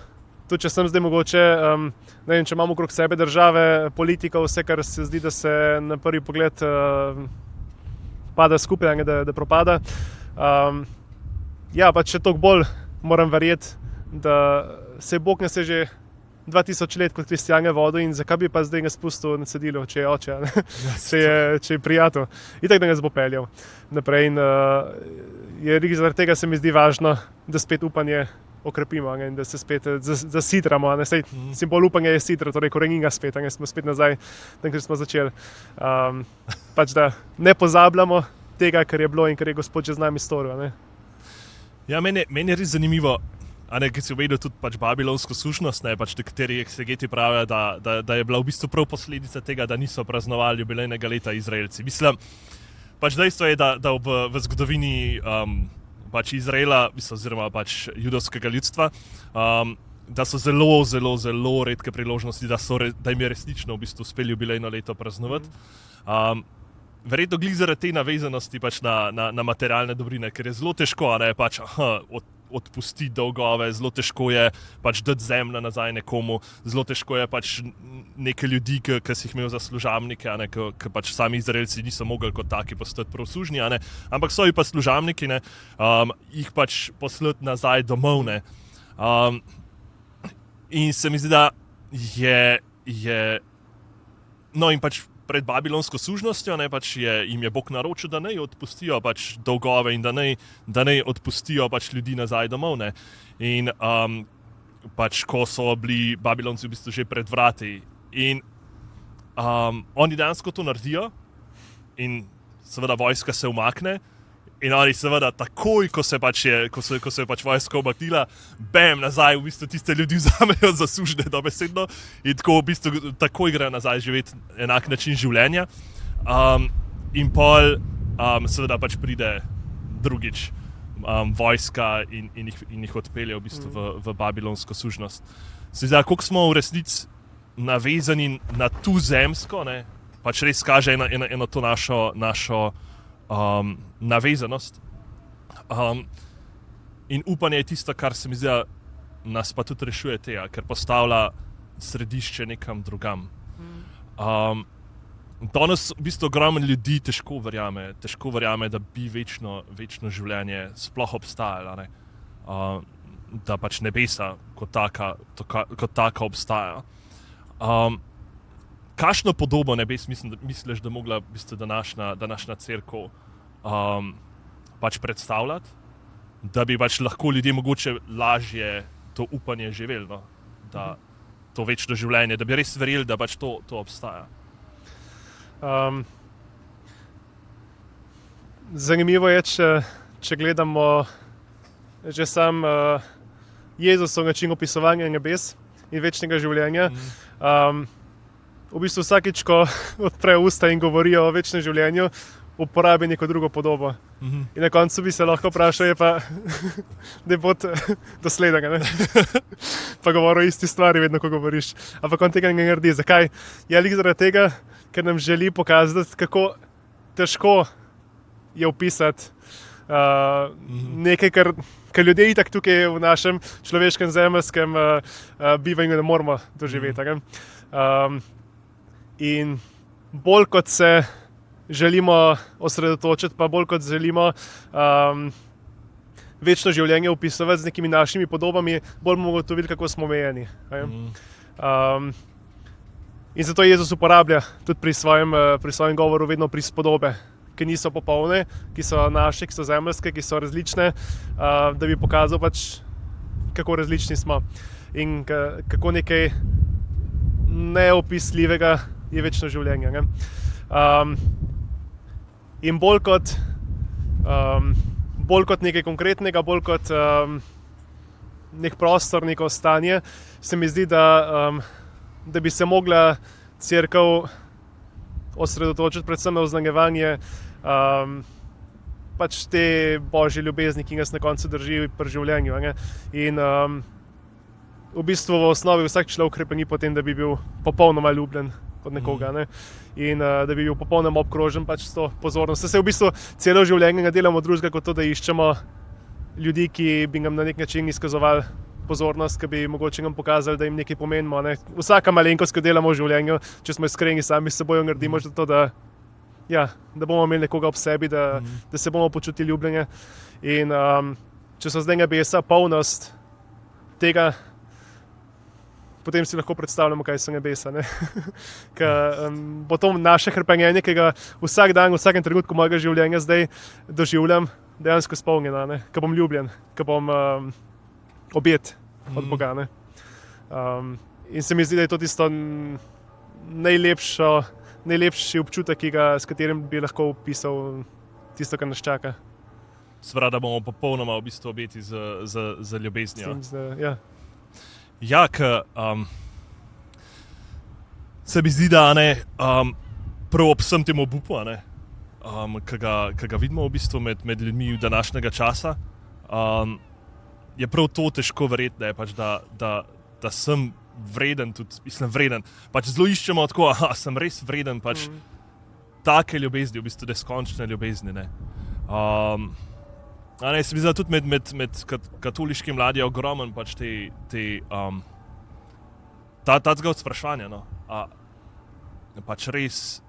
tudi če sem zdaj mogoče, ne vem, če imam okrog sebe države, politikov, vse, kar se zdi, da se na prvi pogled pada skupaj, da propada. Pač še toliko bolj moram verjeti, da se je Bog nas je že 2000 let kot kristjane vodil in zakaj bi pa zdaj nas spustil na cedilo, če je oče, če je prijatelj. Itak, da nas bo peljal naprej in zaradi tega se mi zdi važno, da spet upanje okrepimo in da se spet zasidramo. Simbol upanja je sidra, torej korenina spet, smo spet nazaj, tam, kjer smo začeli. Pač da ne pozabljamo tega, kar je bilo in kar je Gospod že z nami storil. Ja, meni je res zanimivo, ki si uvedel tudi pač babilonsko sušnost, pač nekateri eksegeti pravijo, da je bila v bistvu prav posledica tega, da niso praznovali jubilejnega leta Izraelci. Mislim, pač dejstvo je, da v zgodovini pač Izraela, oziroma pač judovskega ljudstva, da so zelo, zelo, zelo redke priložnosti, da jim je resnično v bistvu uspeli jubilejno leto praznovati. Verjetno glih zaradi te navezanosti pač na materialne dobrine, ker je zelo težko, pač odpustiti dolgove, zelo težko je pač dati zemljo nazaj nekomu, zelo težko je pač neke ljudi, ki si jih imel za služabnike, ki pač sami Izraelci niso mogli kot taki postati prav sužnji, ampak so jih pa služabniki, jih pač poslati nazaj domov. In se mi zdi, da in pač pred babilonsko sužnostjo pač jim je Bog naročil, da naj odpustijo pač dolgove in da naj odpustijo pač ljudi nazaj domov. In pač ko so bili Babilonci v bistvu že pred vrati. In oni dejansko to naredijo in seveda vojska se umakne. In oni seveda takoj, ko se je pač vojska umaknila, nazaj v bistvu tiste ljudi vzamejo za sužnje dobesedno in tako v bistvu takoj grejo nazaj živeti enak način življenja. In pol seveda pač pride drugič vojska in jih odpelje v bistvu v babilonsko sužnost. Se zdi, koliko smo v resnici navezani na tu zemsko, pač res kaže eno to našo navezanost. In upanje je tisto, kar se mi zdi, nas pa tudi rešuje tega, ker postavlja središče nekam drugam. Danes v bistvu ogromno ljudi težko verjame, da bi večno življenje sploh obstajalo, da pač nebesa kot taka obstaja. Kakšno podobo nebes misliš, da mogla v bistvu današnja cerkev pač predstavljati, da bi pač lahko ljudje mogoče lažje to upanje živeli, da to večno življenje, da bi res verjeli, da pač to obstaja? Zanimivo je, če gledamo že sam Jezusov način opisovanja nebes in večnega življenja. V bistvu vsakič, ko odpre usta in govori o večnem življenju, uporabi neko drugo podobo. In na koncu bi se lahko vprašal, da bo dosleden, pa govori o isti stvari vedno, ko govoriš. Ampak on tega ne naredi. Zakaj? Je lik zaradi tega, ker nam želi pokazati, kako težko je opisati nekaj, kar ljudje itak tukaj v našem človeškem zemeljskem bivanju ne moramo doživeti. In bolj kot se želimo osredotočiti, pa bolj kot želimo večno življenje opisovati z nekimi našimi podobami, bolj bomo ugotovili, kako smo omejeni. In zato Jezus uporablja tudi pri svojem govoru vedno prispodobe, ki niso popolne, ki so naše, ki so zemeljske, ki so različne, da bi pokazal kako različni smo in kako nekaj neopisljivega je večno življenje. In bolj kot nekaj konkretnega, bolj kot nek prostor, neko stanje, se mi zdi, da bi se mogla cerkev osredotočiti predvsem na oznanjevanje te božje ljubezni, ki nas na koncu drži pri življenju. In v bistvu v osnovi vsak človek krepeni po tem, da bi bil popolnoma ljubljen od nekoga. In da bi bil popolnoma obkrožen s to pozornostjo. Se v bistvu celo življenje delamo drugega kot to, da iščemo ljudi, ki bi nam na nek način izkazovali pozornost, ki bi mogoče nam pokazali, da jim nekaj pomenimo. Vsaka malenkost, ki jo delamo v življenju, če smo iskreni sami s seboj, naredimo zato, da bomo imeli nekoga ob sebi, da se bomo počutili ljubljene. In če so zdaj nebesa polnost tega, potem si lahko predstavljamo, kaj so nebesa. Bo to naše hrpenjenje, ki ga vsak dan, v vsakem trenutku mojega življenja zdaj doživljam, dejansko izpolnjeno, ko bom ljubljen, ko bom objet od Boga. In se mi zdi, da je to tisto najlepši občutek, s katerim bi lahko opisal tisto, kar nas čaka. Sveda, da bomo popolnoma v bistvu objeti z ljubeznijo. Ja, se mi zdi, da prav ob vsem tem obupu, ki ga vidimo v bistvu med ljudmi današnjega časa, je prav to težko verjeti, da sem vreden, tudi mislim vreden. Zelo iščemo tako, sem res vreden, take ljubezni, v bistvu neskončne ljubezni. Se mi zdi, tudi med katoliškim mladjem je ogromen tega spraševanja. Res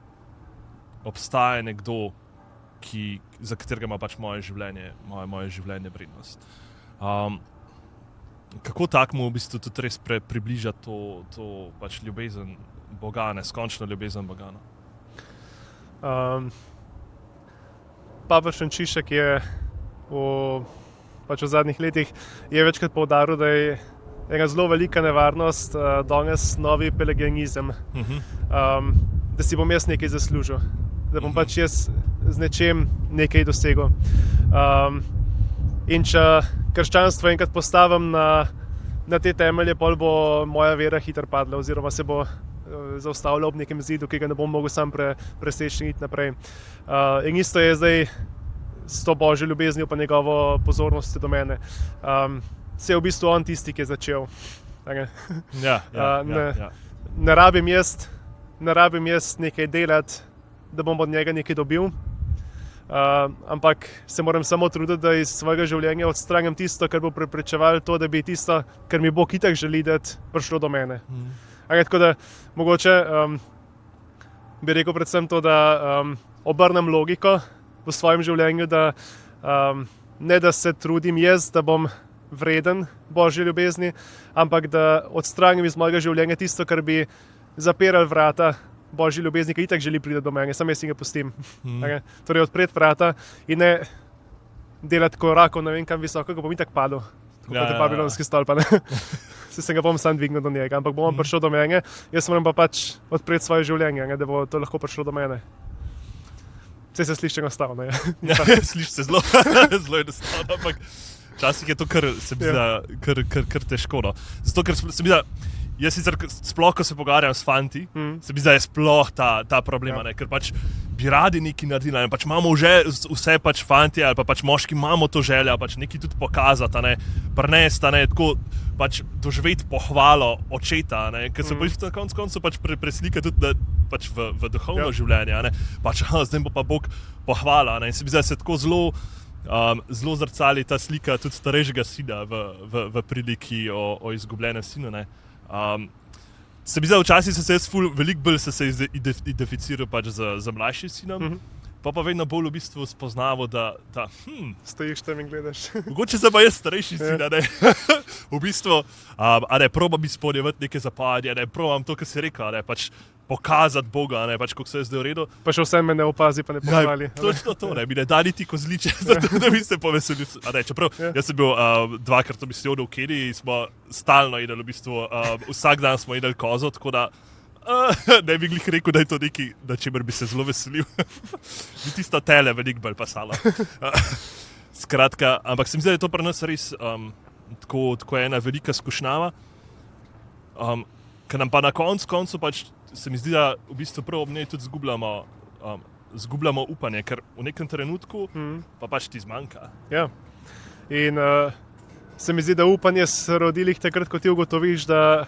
obstaja nekdo, za katerega ima moje življenje vrednost. Kako takmu v bistvu tudi res približati to ljubezen Boga, neskončno ljubezen Boga? Pavel Frančišek je v zadnjih letih večkrat poudaril, da je ena zelo velika nevarnost danes novi pelegrinizem. Da si bom jaz nekaj zaslužil, da bom jaz z nečem nekaj dosegel. In če krščanstvo enkrat postavim na te temelje, pol bo moja vera hitro padla oziroma se bo zaustavila ob nekem zidu, ki ga ne bom mogel sam preseči in iti naprej. In isto je zdaj s to božjo ljubeznijo pa njegovo pozornostjo do mene. Se je v bistvu on tisti, ki je začel. Ne rabim jaz nekaj delati, da bom od njega nekaj dobil. Ampak se moram samo truditi, da iz svojega življenja odstranim tisto, kar bo preprečevalo to, da bi tisto, kar mi Bog itak želi dati, prišlo do mene. Tako da mogoče bi rekel predvsem to, da obrnem logiko v svojem življenju, da ne da se trudim jaz, da bom vreden božje ljubezni, ampak da odstranim iz mojega življenja tisto, kar bi zapiralo vrata božji ljubezni, ki itak želi priti do mene, samo jaz jim ga pustim. Torej odpreti vrata in ne delati korakov, ne vem kam visoko, ko bom itak padel. Kot je babilonski stolp. Se ga bom sam dvignil do njega, ampak bom prišel do mene, jaz moram pa odpreti svoje življenje, da bo to lahko prišlo do mene. Vse se sliši enostavno. Sliši se zelo enostavno, ampak včasih je to kar težko. Zato, ker se mi da, jaz sicer sploh, ko se pogovarjam s fanti, se mi zdi, da je sploh ta problem, ker bi radi nekaj naredili, imamo že vse fanti ali pa moški imamo to željo, nekaj tudi pokazati, prinesti, tako doživeti pohvalo očeta, ker se na koncu preslika tudi v duhovno življenje, zdaj bo pa Bog pohvala, in se mi zdi, da se tako zelo zelo zrcali ta slika tudi starejšega sina v priliki o izgubljenem sinu. Ne. Se mi zdi, včasih sem se jaz veliko bolj identificiral pač z mlajšim sinom, pa vedno bolj v bistvu spoznaval, da Stojiš tam in gledaš. mogoče sem pa jaz starejši sin, a ne. V bistvu, a ne, probam izpolnjevati neke zapovedi, a ne, probam to, kar si rekel, a ne, pač pokazati Boga, a ne, pač kako se je zdaj v redu. Pa še vse me ne opazi, pa ne pohvali. Točno to, ne, mi ne da niti kozliče, zato da bi se poveselil. A ne, čeprav, jaz sem bil dvakrat v misijonu v Keniji in smo stalno jedli v bistvu, vsak dan smo jedli kozo, tako da ne bi glih rekel, da je to nekaj, na čemer bi se zelo veselil. Bi tisto tele veliko bolj pasalo. Skratka, ampak se mi zdi, da je to pri nas res tako ena velika skušnjava, ker nam pa na koncu pač se mi zdi, da v bistvu prav ob njej tudi zgubljamo upanje, ker v nekem trenutku pa pač ti zmanjka. Ja. In se mi zdi, da upanje se rodi takrat, ko ti ugotoviš, da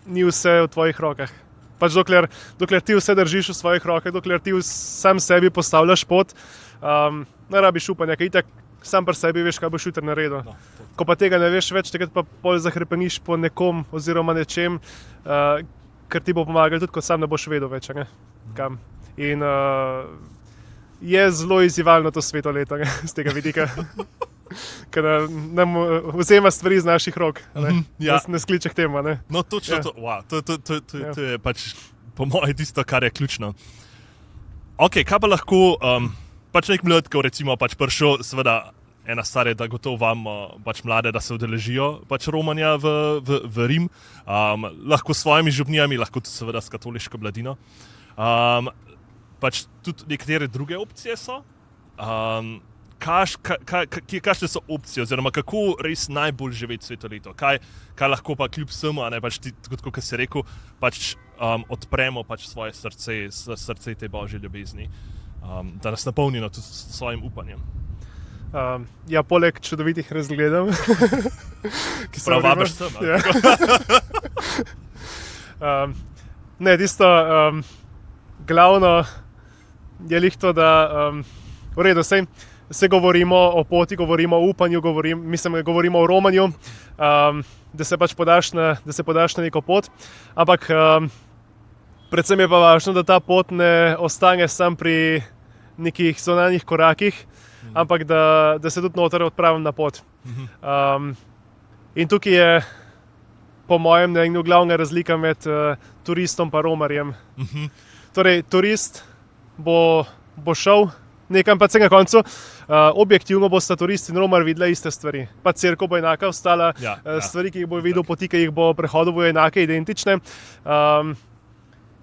ni vse v tvojih rokah. Pač dokler ti vse držiš v svojih rokah, dokler ti sam sebi postavljaš pot, ne rabiš upanja, ker itak sam pri sebi veš, kaj boš jutri naredil. No, ko pa tega ne veš več, takrat pa bolj zahrepeniš po nekom oziroma nečem, kar ti bo pomagalo, tudi ko sam ne boš vedel več, ne? Kam. In je zelo izzivalno to svetoleto, z tega vidika. Ker nam vzema stvari iz naših rok, Ja. ne skliče k temu. Ne? No, točno Ja. to. Wow, to je pač po mojem tisto, kar je ključno. Ok, kaj pa lahko, pač nek mlad, ko recimo pač prišel, seveda ena stvar je, da gotovo vam pač mlade, da se udeležijo pač romanja v Rim, lahko s svojimi župnijami, lahko tudi seveda s katoliško mladino. Pač tudi nekatere druge opcije so. Kakšne so opcije, oziroma kako res najbolj živeti svetoleto? Kaj lahko pa kljub vsemu, a ne pač ti, kot si rekel, pač odpremo pač svoje srce te božje ljubezni, da nas napolnimo tudi s svojim upanjem. Ja, poleg čudovitih razgledov, ki so prav vabiš sem. Ja. Ne, tisto glavno je lih to, da v redu, se govorimo o poti, govorimo o upanju, govorimo o romanju, da se pač podaš na neko pot, ampak predvsem je pa važno, da ta pot ne ostane sam pri nekih zunanjih korakih, ampak da se tudi noter odpravim na pot. In tukaj je po mojem mnenju glavna razlika med turistom in romarjem. Torej, turist bo šel nekam, pa na koncu objektivno bosta turist in romar videla iste stvari. Pa cerkev bo enaka ostala, stvari, ki jih bo videl, poti, ki jih bo prehodil, bojo enake, identične.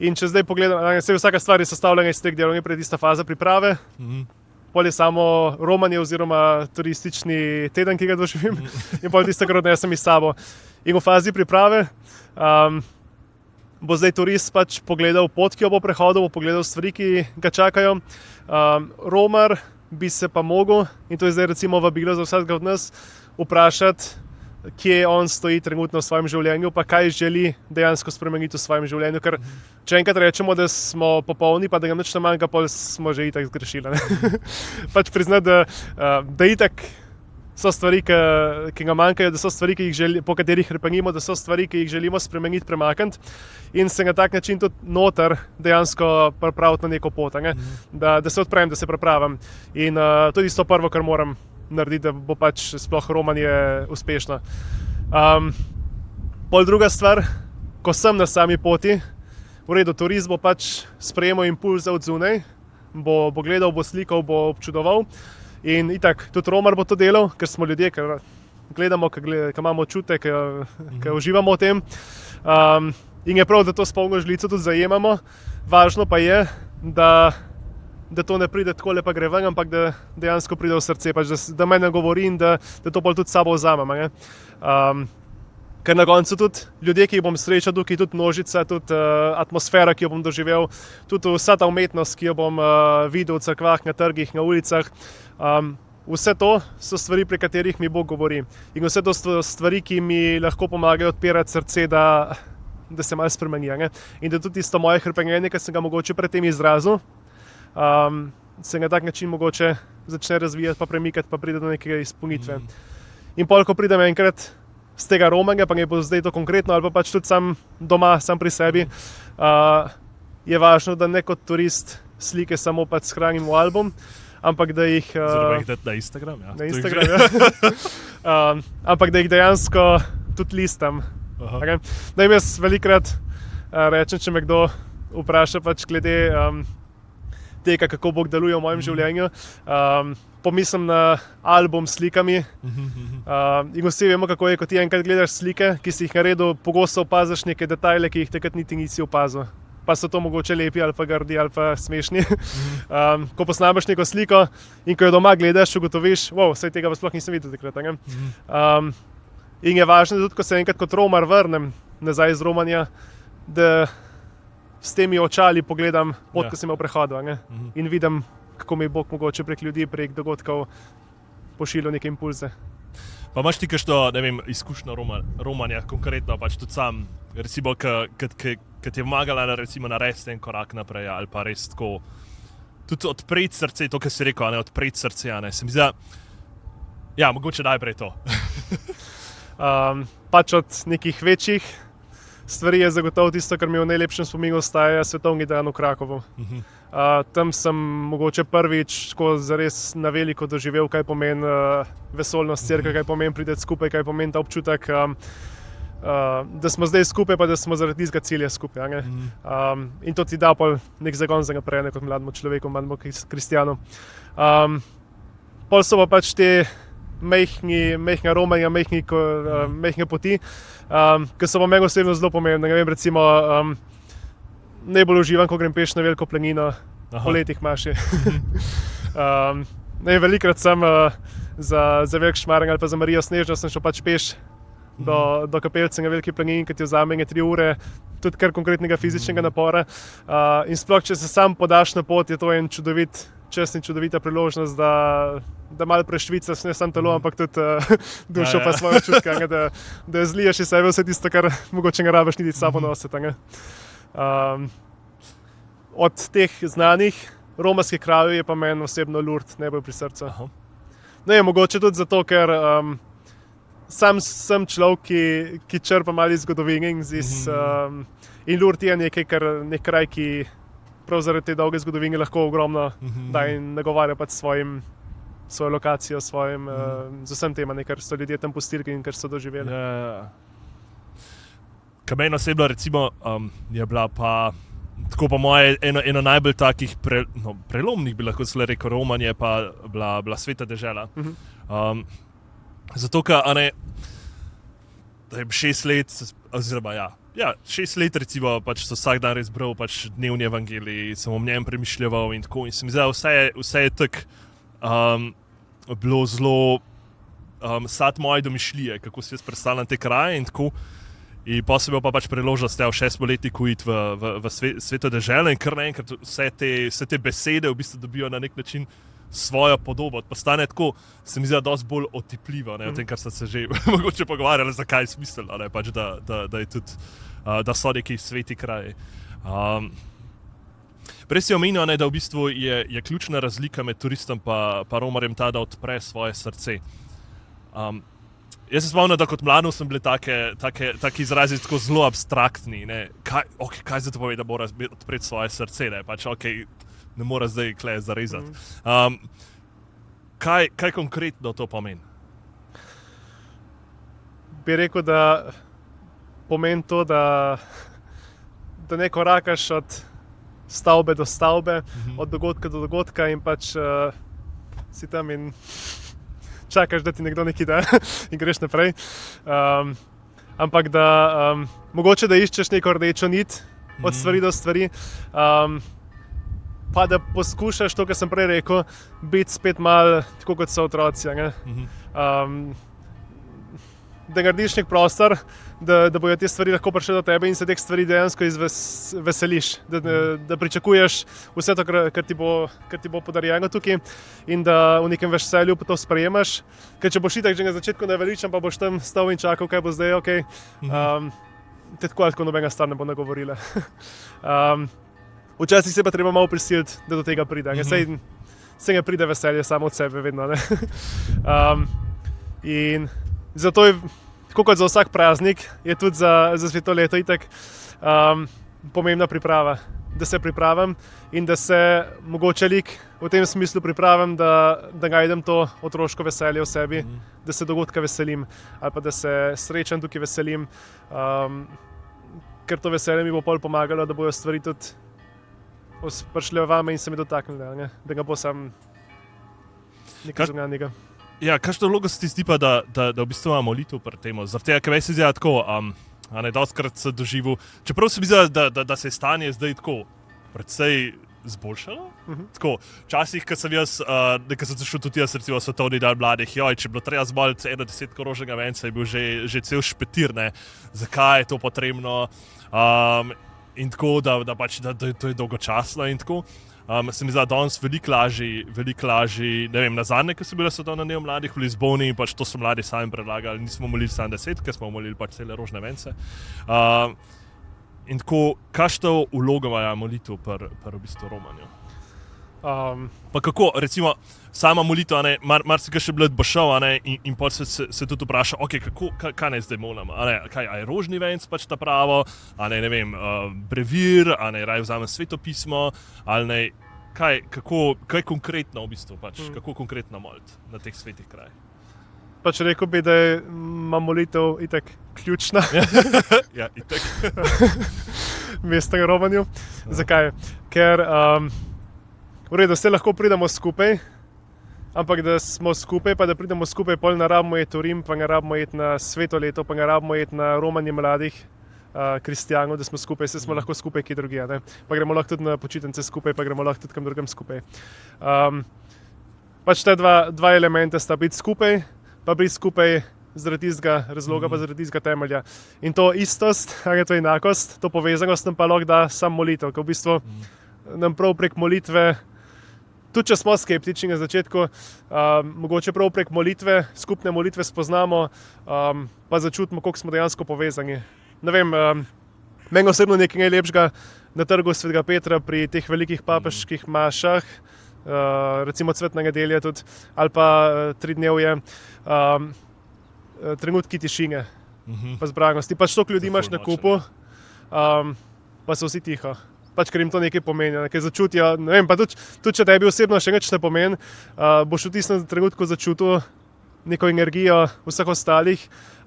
In če zdaj pogledam, vsaka stvar je sestavljena iz teh delov, najprej tista faza priprave, pol je samo romanje oziroma turistični teden, ki ga doživim, in pol tisto, kar odnesem iz sabo. In v fazi priprave bo zdaj turist pač pogledal pot, ki jo bo prehodil, bo pogledal stvari, ki ga čakajo. Romar bi se pa mogel, in to je zdaj recimo vabilo za vsakega od nas, vprašati, kje on stoji trenutno v svojem življenju, pa kaj želi dejansko spremeniti v svojem življenju. Ker če enkrat rečemo, da smo popolni, pa da nam nič ne manjka, pol smo že itak zgrešili. Pač priznati, da itak so stvari, ki nam manjkajo, da so stvari, po katerih repenimo, da so stvari, ki jih želimo spremeniti, premakniti in se na tak način tudi noter dejansko pripraviti na neko pot, da se odprem, da se pripravim. In to je isto prvo, kar moram narediti, da bo pač sploh romanje uspešno. Pol druga stvar, ko sem na sami poti, v redu, turist bo pač sprejemal impulze od zunaj, bo gledal, bo slikal, bo občudoval. In itak, tudi romar bo to delal, ker smo ljudje, ker gledamo, ker imamo občutek, ker uživamo v tem. In je prav, da to s polno žlico tudi zajemamo. Važno pa je, da to ne pride tako lepa gre ven, ampak da dejansko pride v srce, pač da me ne govori in da to bolj tudi s sabo vzamem. Ker na koncu tudi ljudje, ki jih bom srečal, tukaj tudi množica, tudi atmosfera, ki jo bom doživel, tudi vsa ta umetnost, ki jo bom videl v cerkvah, na trgih, na ulicah. Vse to so stvari, pri katerih mi Bog govori. In vse to so stvari, ki mi lahko pomagajo odpirati srce, da se malo spremeni. In da tudi tisto moje hrpenjenje, ki sem ga mogoče pred tem izrazil, se na tak način mogoče začne razvijati, pa premikati, pa pride do neke izpolnitve. In pol, ko pridem enkrat z tega romanja, pa ne bo zdaj to konkretno, ali pa pač tudi sam doma, sam pri sebi, je važno, da ne kot turist slike samo pač shranim v album, ampak da jih... Oziroma jih dati na Instagram, ja. Na Instagram, ja. Ampak da jih dejansko tudi listam. Okay? Da jim jaz velikrat rečem, če me kdo vpraša pač glede tega, kako Bog deluje v mojem življenju. Pomislim na album s slikami. In vsi vemo, kako je, ko ti enkrat gledaš slike, ki si jih naredil, pogosto opaziš neke detajle, ki jih takrat niti nisi opazil. Pa so to mogoče lepi ali pa grdi ali pa smešni. Ko posnameš neko sliko in ko jo doma gledaš, ugotoviš, wow, vse tega pa sploh nisem videl takrat. In je važno, da tudi ko se enkrat kot romar vrnem nazaj iz romanja, da s temi očali pogledam pot, ko sem imel prehodu, in vidim, kako mi Bog mogoče prek ljudi, prek dogodkov pošiljal neke impulze. Pa imaš ti kakšno, ne vem, izkušnjo romanja, konkretno, pač tudi sam, recimo, ki ti je pomagala narediti en korak naprej, ali pa res tako, tudi odpreti srce, to, kar si rekel, odpreti srce, se mi zdi, ja, mogoče najprej to. Pač od nekih večjih stvari je zagotovo tisto, kar mi v najlepšem spominu ostaja, svetovni dan v Krakovu. Tam sem mogoče prvič zares na veliko doživel, kaj pomeni vesoljnost cerkve, kaj pomeni priti skupaj, kaj pomeni ta občutek, da smo zdaj skupaj, pa da smo zaradi tistega cilja skupaj. In to ti da pol nek zagon za naprej, kot mlademu človeku, mlademu kristjanu. Pol so pa pač te mehna romanja, mehne poti, ki so pa meni osebno zelo pomembne. Ne vem, recimo, najbolj uživam, ko grem peš na veliko planino, po letih maši. Velikrat sem za Velik Šmareng ali pa za Marijo Snežno sem šel pač peš do kapelce na Veliki planini, ki ti vzame 3 ure, tudi kar konkretnega fizičnega napora. In sploh, če se sam podaš na pot, je to en čudovit čas in čudovita priložnost, da malo prešvicaš, ne samo telo, ampak tudi dušo pa svoje občutke, da zliješ iz sebe vse tisto, kar mogoče ne rabiš niti s sabo nositi. Od teh znanih romarskih krajev je pa meni osebno Lourdes najbolj pri srcu. Mogoče tudi zato, ker sam sem človek, ki črpa malo iz zgodovine in Lourdes je nek kraj, ki prav zaradi te dolge zgodovine lahko ogromno da in nagovarja pač svojo lokacijo, z vsem tem, kar so ljudje tam pustili in kar so doživeli. Kar meni osebno recimo je bila pa tako po moje eno najbolj takih prelomnih, bi lahko celo rekel, romanje pa bila Sveta dežela. Zato, ker 6 let, oziroma 6 let recimo, pač so vsak dan res bral pač dnevni evangelij, sem o njem premišljeval in tako. In se mi zdi, vse je tako bilo zelo sad moje domišljije, kako si jaz predstavljam te kraje in tako. In pa sem bil pa pač priložnost v 6-letniku iti v Sveto deželo in kar naenkrat vse te besede v bistvu dobijo na nek način svojo podobo, postane tako, se mi zdi, dosti bolj otipljivo, o tem, kar so se že mogoče pogovarjali, zakaj je smiselno, pač, da je tudi, da so neki sveti kraji. Prej si omenil, da v bistvu je ključna razlika med turistom pa romarjem ta, da odpre svoje srce. Jaz se spomnim, da kot mladu sem bili taki izrazi tako zelo abstraktni. Kaj za to pove, da mora odpreti svoje srce? Pač, ne mora zdaj kle zarezati. Kaj konkretno to pomeni? Bi rekel, da pomeni to, da ne korakaš od stavbe do stavbe, od dogodka do dogodka in pač si tam in čakaš, da ti nekdo nekaj da in greš naprej. Ampak da mogoče, da iščeš neko rdečo nit od stvari do stvari, pa da poskušaš to, kar sem prej rekel, biti spet malo tako, kot so otroci. Da narediš nek prostor, da bojo te stvari lahko prišle do tebe in se teh stvari dejansko veseliš. Da pričakuješ vse to, kar ti bo podarjeno tukaj in da v nekem veselju to sprejemaš. Ker če boš itak že na začetku naveličan, pa boš tam stal in čakal, kaj bo zdaj, te tako ali tako nobenega stvar ne bo nagovorila. Včasih se pa treba malo prisiliti, da do tega pride. se ne pride veselje samo od sebe vedno. In zato je, tako kot za vsak praznik, je tudi za sveto leto itak pomembna priprava. Da se pripravim in da se mogoče v tem smislu pripravim, da najdem to otroško veselje v sebi, da se dogodka veselim ali pa da se srečam tukaj veselim, ker to veselje mi bo pol pomagalo, da bojo stvari tudi prišle vame in se mi dotaknile, da ga bo sam nekaj zunanjega. Ja, kakšno vlogo se ti zdi pa, da v bistvu imamo molitev pri tem? Zaradi tega, ker se zdi tako, dostikrat se doživel, čeprav se mi zdi, da se je stanje zdaj tako precej zboljšalo. Tako, včasih, ko sem jaz, nekaj sem zašel tudi jaz, recimo svetovni dan mladih, če bi bilo treba zboliti 10 rožnega venca, je bil že cel špetir, ne, zakaj je to potrebno, in tako, da to je dolgočasno in tako. Se mi zdi, da danes veliko lažje, ne vem, nazadnje, ko so bile svetovne dneve mladih v Lizboni, pač to so mladi sami predlagali, nismo molili 70, ker smo molili pač cele rožne vence. In tako, kakšno vlogo ima molitev pri v bistvu romanju? Pa kako, recimo, sama molitev, mar si ga še bled bo šel, in pa se tudi vpraša, kaj naj zdaj molim, kaj je rožni venc pač ta pravo, ne vem, brevir, raje vzamem svetopismo, ali ne, kaj konkretno v bistvu, pač, kako konkretno moliti na teh svetih krajih? Pač rekel bi, da je molitev itak ključna. Ja, itak. Mestnega romanju. Zakaj? Ker v redu, vse lahko pridemo skupaj, ampak da smo skupaj, pa da pridemo skupaj, pol ne rabimo iti v Rim, pa ne rabimo iti na sveto leto, pa ne rabimo iti na romanje mladih kristjanov, da smo skupaj, vse smo lahko skupaj kje drugje, ne? Pa gremo lahko tudi na počitnice skupaj, pa gremo lahko tudi kam drugam skupaj. Pač te dva elementa sta biti skupaj, pa biti skupaj zaradi tistega razloga, pa zaradi tistega temelja. In to istost, to enakost, to povezanost nam pa lahko da sam molitev, ker v bistvu nam prav prek molitve, tudi če smo skeptični na začetku, mogoče prav prek molitve, skupne molitve spoznamo, pa začutimo, koliko smo dejansko povezani. Ne vem, meni osebno nekaj najlepšega na trgu Svetega Petra pri teh velikih papežskih mašah, recimo cvetna nedelja tudi, ali pa 3-dnevje, trenutki tišine, pa zbranosti. Pač toliko ljudi imaš na kupu, pa so vsi tiho. Pač, ker jim to nekaj pomeni, nekaj začutijo. Ne vem, pa tudi če tebi osebno še nič ne pomeni, boš v tistem trenutku začutil neko energijo vseh ostalih,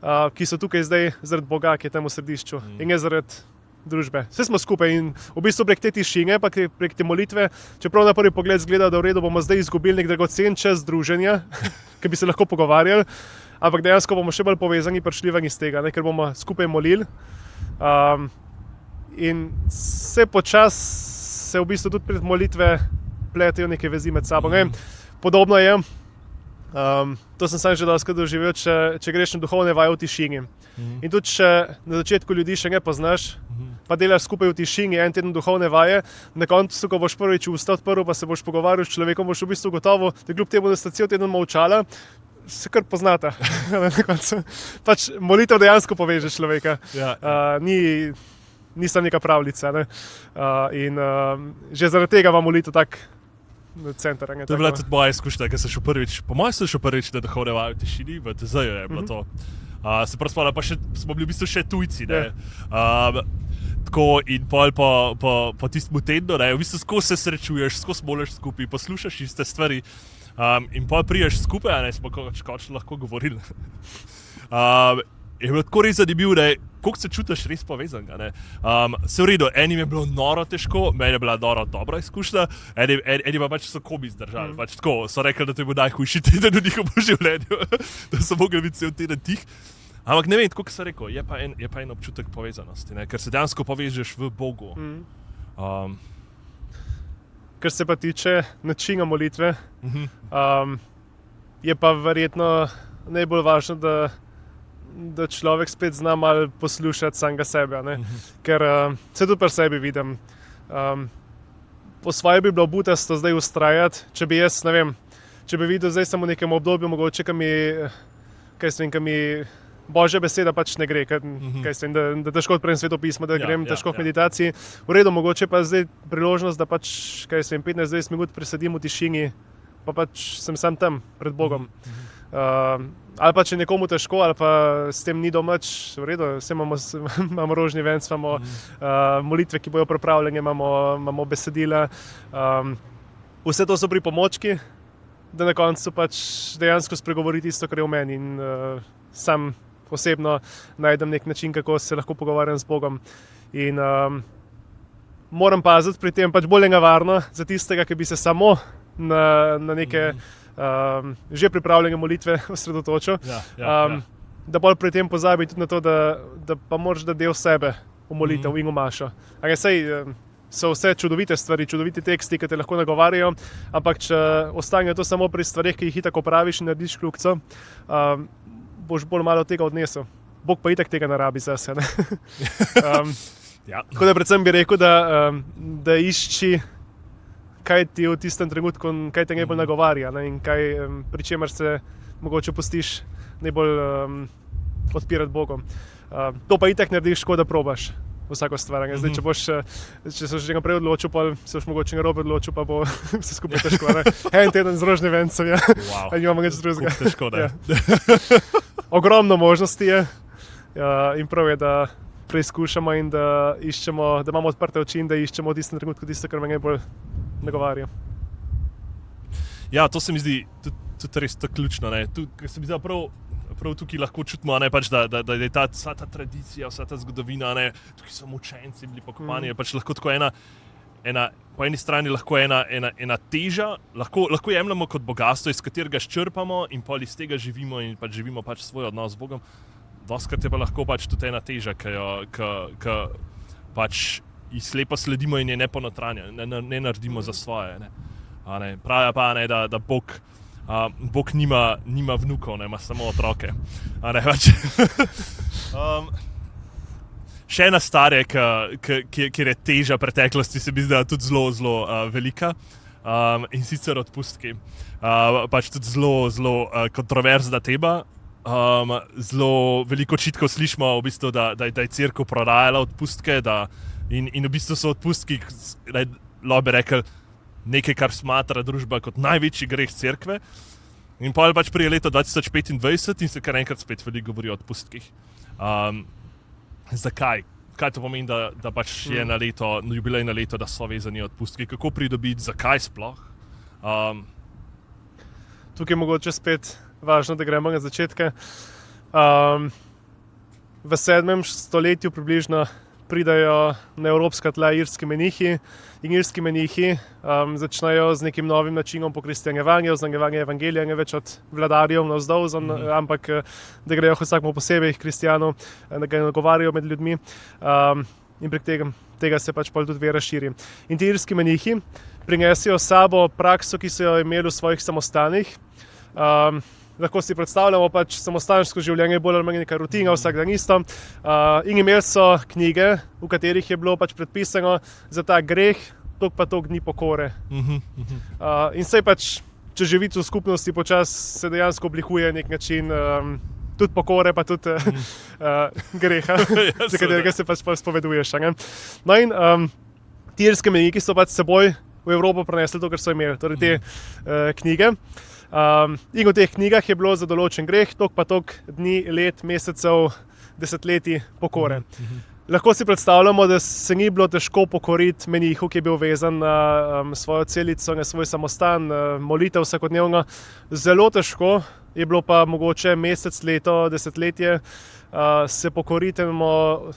ki so tukaj zdaj zaradi Boga, ki je tam v središču, in ne zaradi družbe. Vse smo skupaj in v bistvu prek te tišine, pa prek te molitve, čeprav na prvi pogled zgleda, da v redu bomo zdaj izgubili nek dragocen čas druženja, ki bi se lahko pogovarjali, ampak dejansko bomo še bolj povezani, prišli ven iz tega, ker bomo skupaj molili. In vse počasi se v bistvu tudi pred molitve pletejo neke vezi med sabo. Podobno je, to sem sam že dostikrat doživel, če greš na duhovne vaje v tišini. In tudi če na začetku ljudi še ne poznaš, pa delaš skupaj v tišini en teden duhovne vaje, na koncu, ko boš prvič usta odprl, pa se boš pogovarjal s človekom, boš v bistvu gotovo, da kljub temu, da sta cel teden molčala, se kar poznata. Pač molitev dejansko poveže človeka. Ni samo neka pravljica. Ne? Že zaradi tega vam molitev tak center. To je bila tudi moja izkušnja, ker sem šel prvič, po mojem sem šel prvič na duhovne vaje v tišini, v TZ-ju je bilo to. Se prav spomnim, pa smo bili v bistvu še tujci. Tako in pol po tistem tednu, v bistvu skozi se srečuješ, skozi moliš skupaj, poslušaš iste stvari in pol priješ skupaj, smo končno lahko govorili. Je bilo tako res zanimivo, koliko se čutiš res povezanega. Se v redu, enim je bilo noro težko, meni je bila noro dobra izkušnja, eni pa pač so komi zdržali. Pač tako, so rekli, da to je bil najhujši teden v njihovem življenju, da so mogli biti cel teden tih. Ampak ne vem, tako kot sem rekel, je pa en občutek povezanosti, ker se dejansko povežeš v Bogu. Kar se pa tiče načina molitve, je pa verjetno najbolj važno, da človek spet zna malo poslušati samega sebe, ker se tudi pri sebi vidim. Po svoje bi bilo butasto zdaj vztrajati, če bi jaz, ne vem, če bi videl zdaj samo v nekem obdobju, mogoče, ki mi Božja beseda pač ne gre, da težko odprem svetopismo, da grem težko v meditaciji. V redu, mogoče pa zdaj priložnost, da pač 15-20 minut presedim v tišini, pa pač sem sam tam pred Bogom. Ali pa če nekomu težko, ali pa s tem ni domač, v redu, vse imamo rožni venc, imamo molitve, ki bojo pripravljene, imamo besedila. Vse to so pripomočki, da na koncu pač dejansko spregovori tisto, kar je v meni. In sam osebno najdem nek način, kako se lahko pogovarjam z Bogom. In moram paziti pri tem, pač bolj nevarno za tistega, ki bi se samo na neke že pripravljene molitve osredotočil. Da bolj pri tem pozabi tudi na to, da pa moraš da del sebe v molitev in v mašo. So vse čudovite stvari, čudoviti teksti, ki te lahko nagovarjajo, ampak če ostane to samo pri stvareh, ki jih itak opraviš in narediš kljukco, boš bolj malo tega odnesel. Bog pa itak tega ne rabi zase. Tako da predvsem bi rekel, da išči, kaj ti v tistem trenutku, kaj te najbolj nagovarja, ne, in kaj, pri čemer se mogoče pustiš najbolj odpirati Bogom. To pa itak narediš, ko da probaš vsako stvar. Zdaj, če se že naprej odločil, pa se boš mogoče narobe odločil, pa bo vse skupaj težko. En teden z rožne vencem, in imamo nič drugega. Težko, da. Ogromno možnosti je in prav je, da preizkušamo in da iščemo, da imamo odprte oči in da iščemo v tistem trenutku tisto, kar me najbolj nagovarja. Ja, to se mi zdi tudi res tako ključno. Ker se mi zdi prav tukaj lahko čutimo, pač, da je vsa ta tradicija, vsa ta zgodovina, tukaj so mučenci bili pokopani, je pač lahko tako po eni strani lahko ena teža, lahko jemljemo kot bogastvo, iz katerega črpamo in pol iz tega živimo in pač živimo pač svoj odnos z Bogom. Doskrat je pa lahko pač tudi ena teža, ki pač slepo sledimo in je ne ponotranjamo, ne naredimo za svoje. Pravijo pa, da Bog nima vnukov, ima samo otroke. Še ena stvar, kjer je teža preteklosti, se mi zdi tudi zelo velika, in sicer odpustki. Pač tudi zelo kontroverzna tema. Zelo veliko očitkov slišimo, v bistvu, da je cerkev prodajala odpustke, in v bistvu so odpustki, lahko bi rekel, nekaj, kar smatra družba kot največji greh cerkve. In potem pač prije leto 2025 in se kar enkrat spet veliko govori o odpustkih. Zakaj? Kaj to pomeni, da pač je na jubilejno leto, da so vezani odpustki? Kako pridobiti? Zakaj sploh? Tukaj je mogoče spet važno, da gremo na začetke. V 7. stoletju približno pridajo na evropska tla irski menihi in irski menihi začnejo z nekim novim načinom pokristjanjevanja, oznanjevanja evangelija, ne več od vladarjev navzdol, ampak da grejo vsakmu posebej kristjanov, da ga nagovarjajo med ljudmi in prek tega se pač pol tudi vera širi. In ti irski menihi prinesejo s sabo prakso, ki so jo imeli v svojih samostanih. Lahko si predstavljamo pač samostansko življenje, bolj ali manj neka rutina, vsak dan isto. In imeli so knjige, v katerih je bilo pač predpisano za ta greh, toliko pa toliko dni pokore. In sej pač, če živite v skupnosti, počasi se dejansko oblikuje nek način tudi pokore, pa tudi greha, za katerega se pač spoveduješ. No in ti irski meniki so pač seboj v Evropo prenesli to, kar so imeli, torej te knjige. In v teh knjigah je bilo za določen greh toliko pa toliko dni, let, mesecev, desetletij pokore. Lahko si predstavljamo, da se ni bilo težko pokoriti menihu, ki je bil vezan na svojo celico, na svoj samostan, molitev vsakodnevno. Zelo težko je bilo pa mogoče mesec, leto, desetletje se pokoriti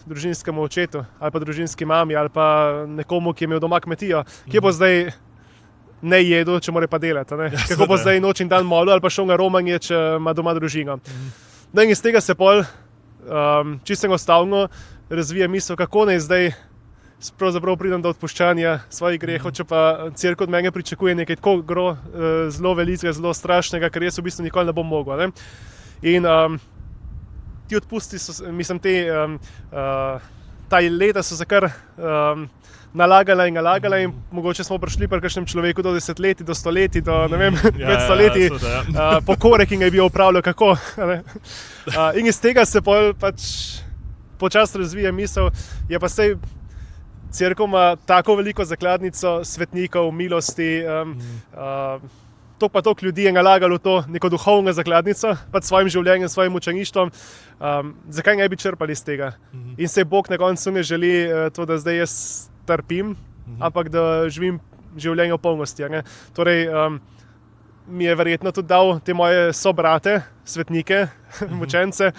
družinskemu očetu ali pa družinski mami ali pa nekomu, ki je imel doma kmetijo, ki bo zdaj ne jedel, če mora pa delati. Kako bo zdaj noč in dan molil ali pa šel na romanje, če ima doma družino. No in iz tega se pol čisto enostavno razvija misel, kako naj zdaj pravzaprav pridem do odpuščanja svojih grehov, če pa cerkev od mene pričakuje nekaj tako zelo velikega, zelo strašnega, kar jaz v bistvu nikoli ne bom mogel. In ti odpusti ta leta so se kar nalagala in mogoče smo prišli pri kakšnem človeku do desetletij, do stoletij, do več stoletij pokore, ki ga je bil opravljal kako. In iz tega se pač počasi razvija misel, je pa sej cerkev ima tako veliko zakladnico svetnikov, milosti, toliko ljudi je nalagalo v to neko duhovno zakladnico, pač s svojim življenjem, s svojim učeništvom, zakaj ne bi črpali iz tega? In se Bog na koncu ne želi to, da zdaj jaz trpim, ampak da živim življenje v polnosti. Ne? Torej, mi je verjetno tudi dal te moje sobrate, svetnike, mučence,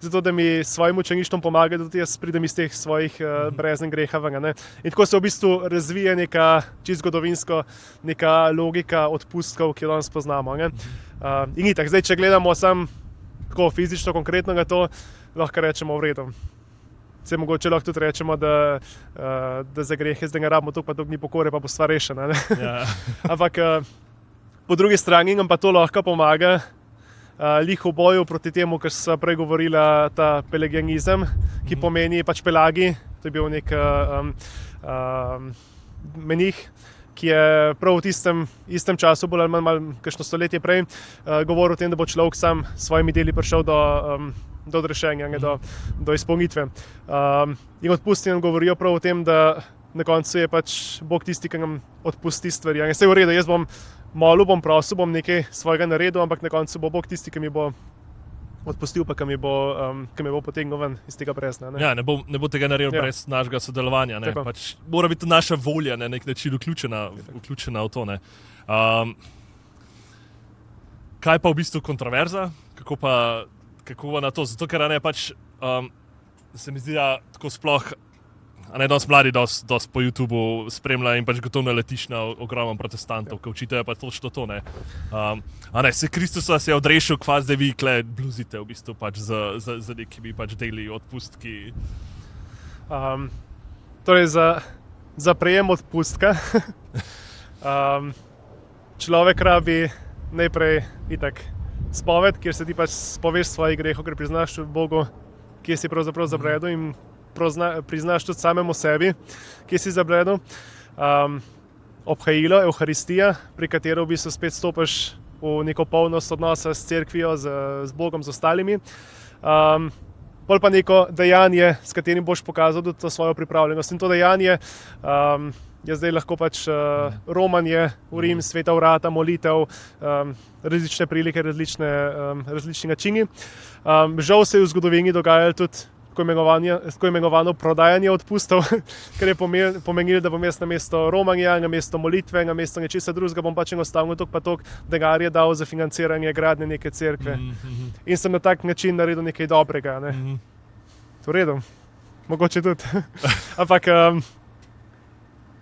zato da mi s svojim učeništvom pomaga, da tudi jaz pridem iz teh svojih brezen greha. Ne? In tako se v bistvu razvije neka čisto zgodovinsko, neka logika odpustkov, ki jo danes poznamo. In itak, zdaj, če gledamo samo tako fizično, konkretno na to, lahko rečemo v redu. Se mogoče lahko tudi rečemo, da za grehe zdaj ne rabimo, pa ni pokore, pa bo stvar rešena. Ja. Ampak po drugi strani nam pa to lahko pomaga lih v boju proti temu, kar so prej govorila, ta pelagianizem, ki pomeni pač pelagi. To je bil nek menih, ki je prav v istem času, bolj ali manj kakšno stoletje prej, govoril o tem, da bo človek sam s svojimi deli prišel do odrešenja, do izpolnitve. In odpusti nam govorijo prav o tem, da na koncu je pač Bog tisti, ki nam odpusti stvari. Vse je v redu, jaz bom molil, bom prosil, bom nekaj svojega naredil, ampak na koncu bo Bog tisti, ki mi bo odpustil, pa ki mi bo potegnil ven iz tega brezna. Ja, ne bo tega naredil brez našega sodelovanja. Pač mora biti naša volja na nek način vključena v to. Kaj pa v bistvu kontroverza? Kako pa na to? Zato, ker pač, se mi zdi, da tako sploh danes mladi dosti po YouTubu spremljajo in pač gotovo naletiš na ogromno protestantov, ki učitajo pa točno to. Se Kristus vas je odrešil, kva zdaj vi kle bluzite v bistvu pač z nekimi pač deli odpustki. Torej za prejem odpustka človek rabi najprej itak spoved, kjer se ti pač spoveš svojih grehov, ker priznaš Bogu, kje si pravzaprav zabredel in priznaš tudi samemu sebi, kje si zabredel. Obhajilo, Evharistija, pri katero v bistvu spet stopiš v neko polnost odnosa s cerkvijo, z Bogom, z ostalimi. Pol pa neko dejanje, s katerim boš pokazal tudi to svojo pripravljenost. In to dejanje je zdaj lahko pač romanje v Rim, sveta vrata, molitev, različne prilike, različni načini. Žal se je v zgodovini dogajalo tudi tako imenovano prodajanje odpustov, kar je pomenilo, da bom jaz namesto romanja, namesto molitve, namesto nečesa drugega, bom pač enostavno toliko denarja dal za financiranje gradnje neke cerkve. In sem na tak način naredil nekaj dobrega. V redu, mogoče tudi. Ampak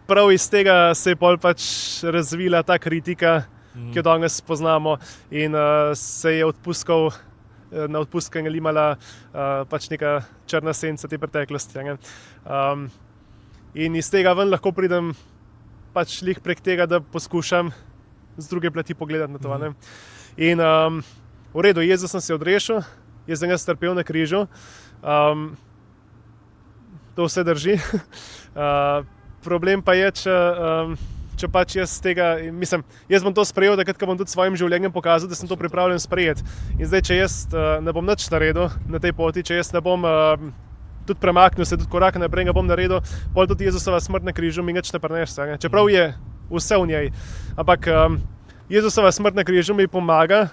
prav iz tega se je pol pač razvila ta kritika, ki jo danes poznamo, in se je na odpustkanje limala pač neka črna senca te preteklosti. In iz tega ven lahko pridem pač lih prek tega, da poskušam z druge plati pogledati na to. In v redu, Jezus sem se odrešil, je za nas trpel na križu, to vse drži. Problem pa je, če pač jaz tega, mislim, jaz bom to sprejel, da bom tudi s svojim življenjem pokazal, da sem to pripravljen sprejeti. In zdaj, če jaz ne bom nič naredil na tej poti, če jaz ne bom tudi premaknil se, tudi korak naprej ne bom naredil, pol tudi Jezusova smrt na križu mi nič ne prinese. Čeprav je vse v njej. Ampak Jezusova smrt na križu mi pomaga,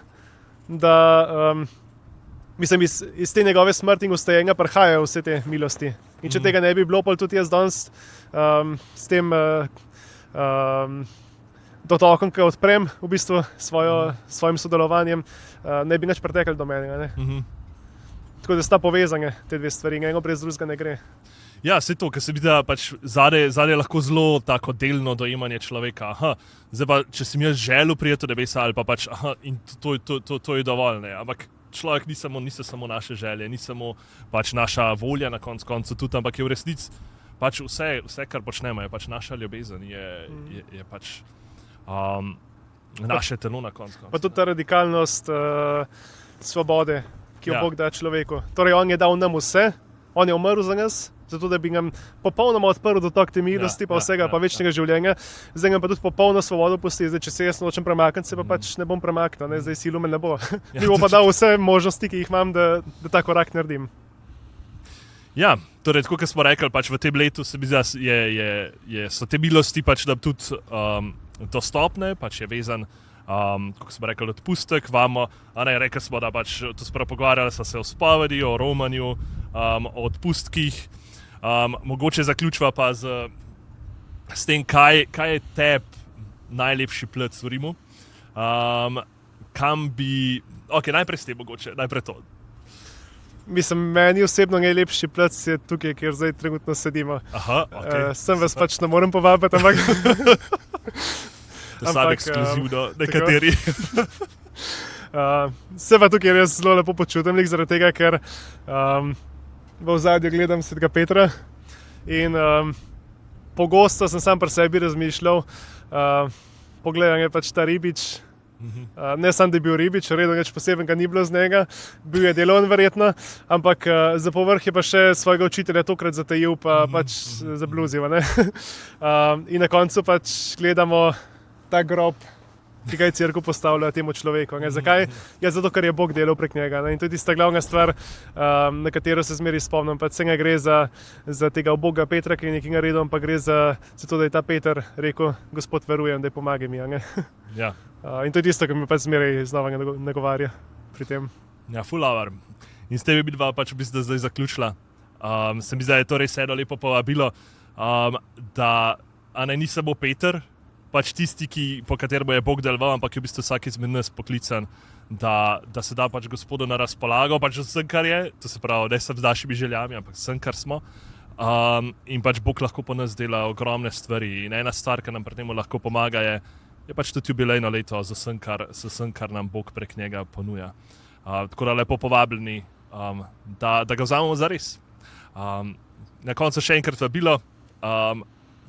da mislim, iz te njegove smrti in vstajenja prihajajo vse te milosti. In če tega ne bi bilo, pol tudi jaz danes s tem dotokom, ki odprem v bistvu svojim sodelovanjem, ne bi nič pretekli do mene. Tako da sta povezane te dve stvari, eno brez drugega ne gre. Ja, vse to, ker se vidi, da pač zadaj lahko zelo tako delno dojemanje človeka. Zdaj pa, če sem jaz želel prijeti do nebesa, ali pa pač, in to je dovolj, ne. Ampak človek niso samo naše želje, ni samo pač naša volja na koncu tudi, ampak je v resnici pač vse, kar počnemo, je pač naša ljubezen, je pač naše telo na koncu. Pa tudi ta radikalnost svobode, ki jo Bog da človeku. Torej, on je dal nam vse, on je umrl za nas, zato da bi nam popolnoma odprl dotok te milosti, pa vsega, pa večnega življenja. Zdaj nam pa tudi popolno svobodo pusti. Zdaj, če se jaz nočem premakniti, se pa pač ne bom premaknil, zdaj silu me ne bo. Mi bo pa dal vse možnosti, ki jih imam, da ta korak naredim. Ja, torej, tako kot smo rekli, pač v tem letu se mi zdi, so te milosti pač nam tudi dostopne, pač je vezan kako smo rekli, odpustek, vamo, rekli smo, da pač to sprav pogovarjali smo se o spovedi, o romanju, o odpustkih, mogoče zaključva pa s tem, kaj je tebi najlepši plec v Rimu, kam bi, najprej s tem mogoče, najprej to. Mislim, meni osebno najlepši plac je tukaj, kjer zdaj trenutno sedimo. Aha, sem vas pač ne morem povabiti, ampak... To sam ekskluzivno, nekateri. Se pa tukaj res zelo lepo počutim, zaradi tega, ker v ozadju gledam Svetega Petra in pogosto sem sam pri sebi razmišljal, pogledam je pač ta ribič. Ne samo, da je bil ribič, redno nič posebnega ni bilo z njega, bil je deloven verjetno, ampak za povrh je pa še svojega učitelja tokrat zatajil, pa pač zabluzil. In na koncu pač gledamo ta grob, ki ga je cerkev postavila temu človeku. Zakaj? Ja, zato, ker je Bog delal prek njega. In to je tista glavna stvar, na katero se zmeraj spomnim. Pač se ne gre za tega uboga Petra, ki je nekaj naredil, ampak gre za to, da je ta Peter rekel, Gospod, verujem, da je pomagaj mi. Ja. In to je tisto, kar me pač zmeraj znova nagovarja pri tem. Ja, full hour. In s tebi dva pač bi se zdaj zaključila. Se mi zdi, da je to res eno lepo povabilo, da ni samo Peter, pač tisti, po katerem je Bog deloval, ampak je v bistvu vsak izmed nas poklican, da se da pač Gospodu na razpolago, pač vsem, kar je, to se pravi, ne samo z našimi željami, ampak vsem, kar smo. In pač Bog lahko po nas dela ogromne stvari. In ena stvar, ki nam pri tem lahko pomaga, je pač tudi jubilejno leto z vsem, kar nam Bog prek njega ponuja. Tako da lepo povabljeni, da ga vzamemo zares. Na koncu še enkrat vabilo,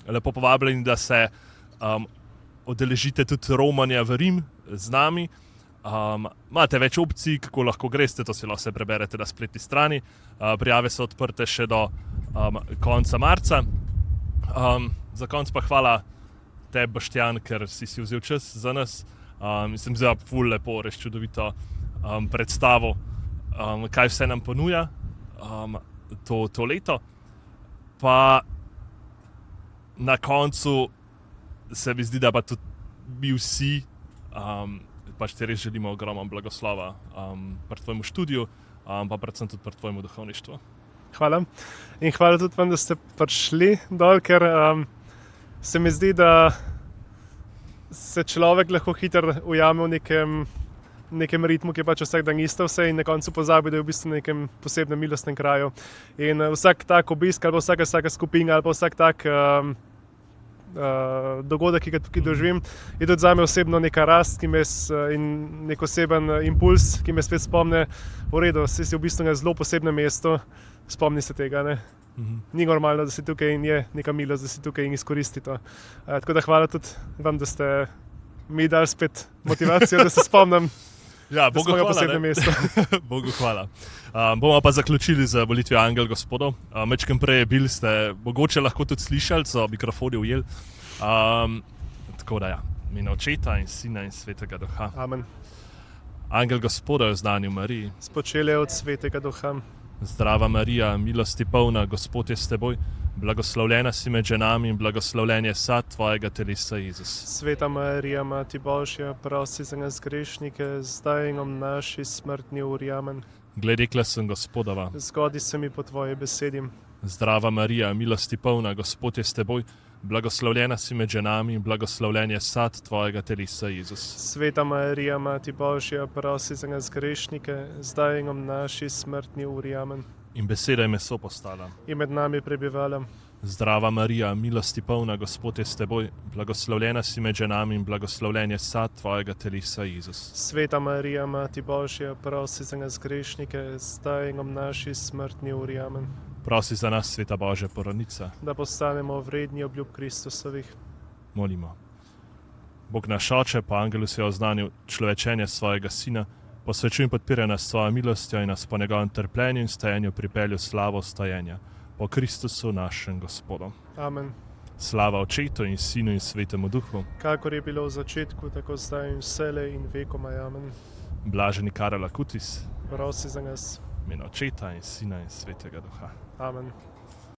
lepo povabljeni, da se odeležite tudi romanja v Rim z nami. Imate več opcij, kako lahko greste, to si lahko vse preberete na spletni strani. Prijave so odprte še do konca marca. Za konec pa hvala tebi, Boštjan, ker si vzel čas za nas. Mislim, da je ful lepo, res čudovito predstavo, kaj vse nam ponuja to leto. Pa na koncu se mi zdi, da pa tudi mi vsi pač ti res želimo ogromno blagoslova pri tvojemu študiju, pa predvsem tudi pri tvojemu duhovništvu. Hvala. In hvala tudi vam, da ste prišli dol, ker se mi zdi, da se človek lahko hitro ujame v nekem ritmu, ki je pač vsak dan isto vse in na koncu pozabi, da je v bistvu v nekem posebnem milostnem kraju. In vsak tak obisk, ali pa vsaka skupina, ali pa vsak tak dogodek, ki ga tukaj doživim, je tudi zame osebno neka rast in nek oseben impuls, ki me spet spomne, v redu, si v bistvu na zelo posebnem mestu, spomni se tega. Ni normalno, da si tukaj in je neka milost, da si tukaj in izkoristi to. Tako da hvala tudi vam, da ste mi dali spet motivacijo, da se spomnim, ja, da smo na posebnem mestu. Bogu hvala. Bomo pa zaključili z molitvijo Angel Gospodov. Mečkem prej je bil, ste mogoče lahko tudi slišali, so mikrofoni ujeli. Tako da ja, v imenu Očeta in Sina in Svetega Duha. Amen. Angel Gospodov je v znanju Mariji. Spočelje od Svetega Duha. Zdrava Marija, milosti polna, Gospod je s teboj. Blagoslovljena si med ženami in blagoslovljen je sad tvojega telesa, Jezus. Sveta Marija, Mati Božja, prosi za nas grešnike, zdaj in ob naši smrtni uri. Amen. Glede sem Gospodova. Zgodi se mi po tvoji besedi. Zdrava Marija, milosti polna, Gospod je s teboj. Blagoslovljena si med ženami in blagoslovljen je sad tvojega telesa, Jezus. Sveta Marija, Mati Božja, prosi za nas grešnike, zdaj in ob naši smrtni uri. Amen. In beseda je meso postala. In med nami prebivala. Zdrava Marija, milosti polna, Gospod je s teboj. Blagoslovljena si med ženami in blagoslovljen je sad tvojega telesa, Jezus. Sveta Marija, Mati Božja, prosi za nas grešnike, zdaj in ob naši smrtni uri. Amen. Prosi za nas, Sveta Božja porodnica, da postanemo vredni obljub Kristusovih. Molimo. Bog naš Oče, po angelu si je oznanil človečenje svojega Sina, posvečuj in podpira nas svojo milostjo in nas po njegovem trpljenju in stajenju pripelju slavo stajenja. Po Kristusu našem Gospodu. Amen. Slava Očetu in Sinu in Svetemu Duhu. Kakor je bilo v začetku, tako zdaj in vselej in vekomaj. Amen. Blaženi Karel Akutis. Prosi za nas. V imenu Očeta in Sina in Svetega Duha. Amen.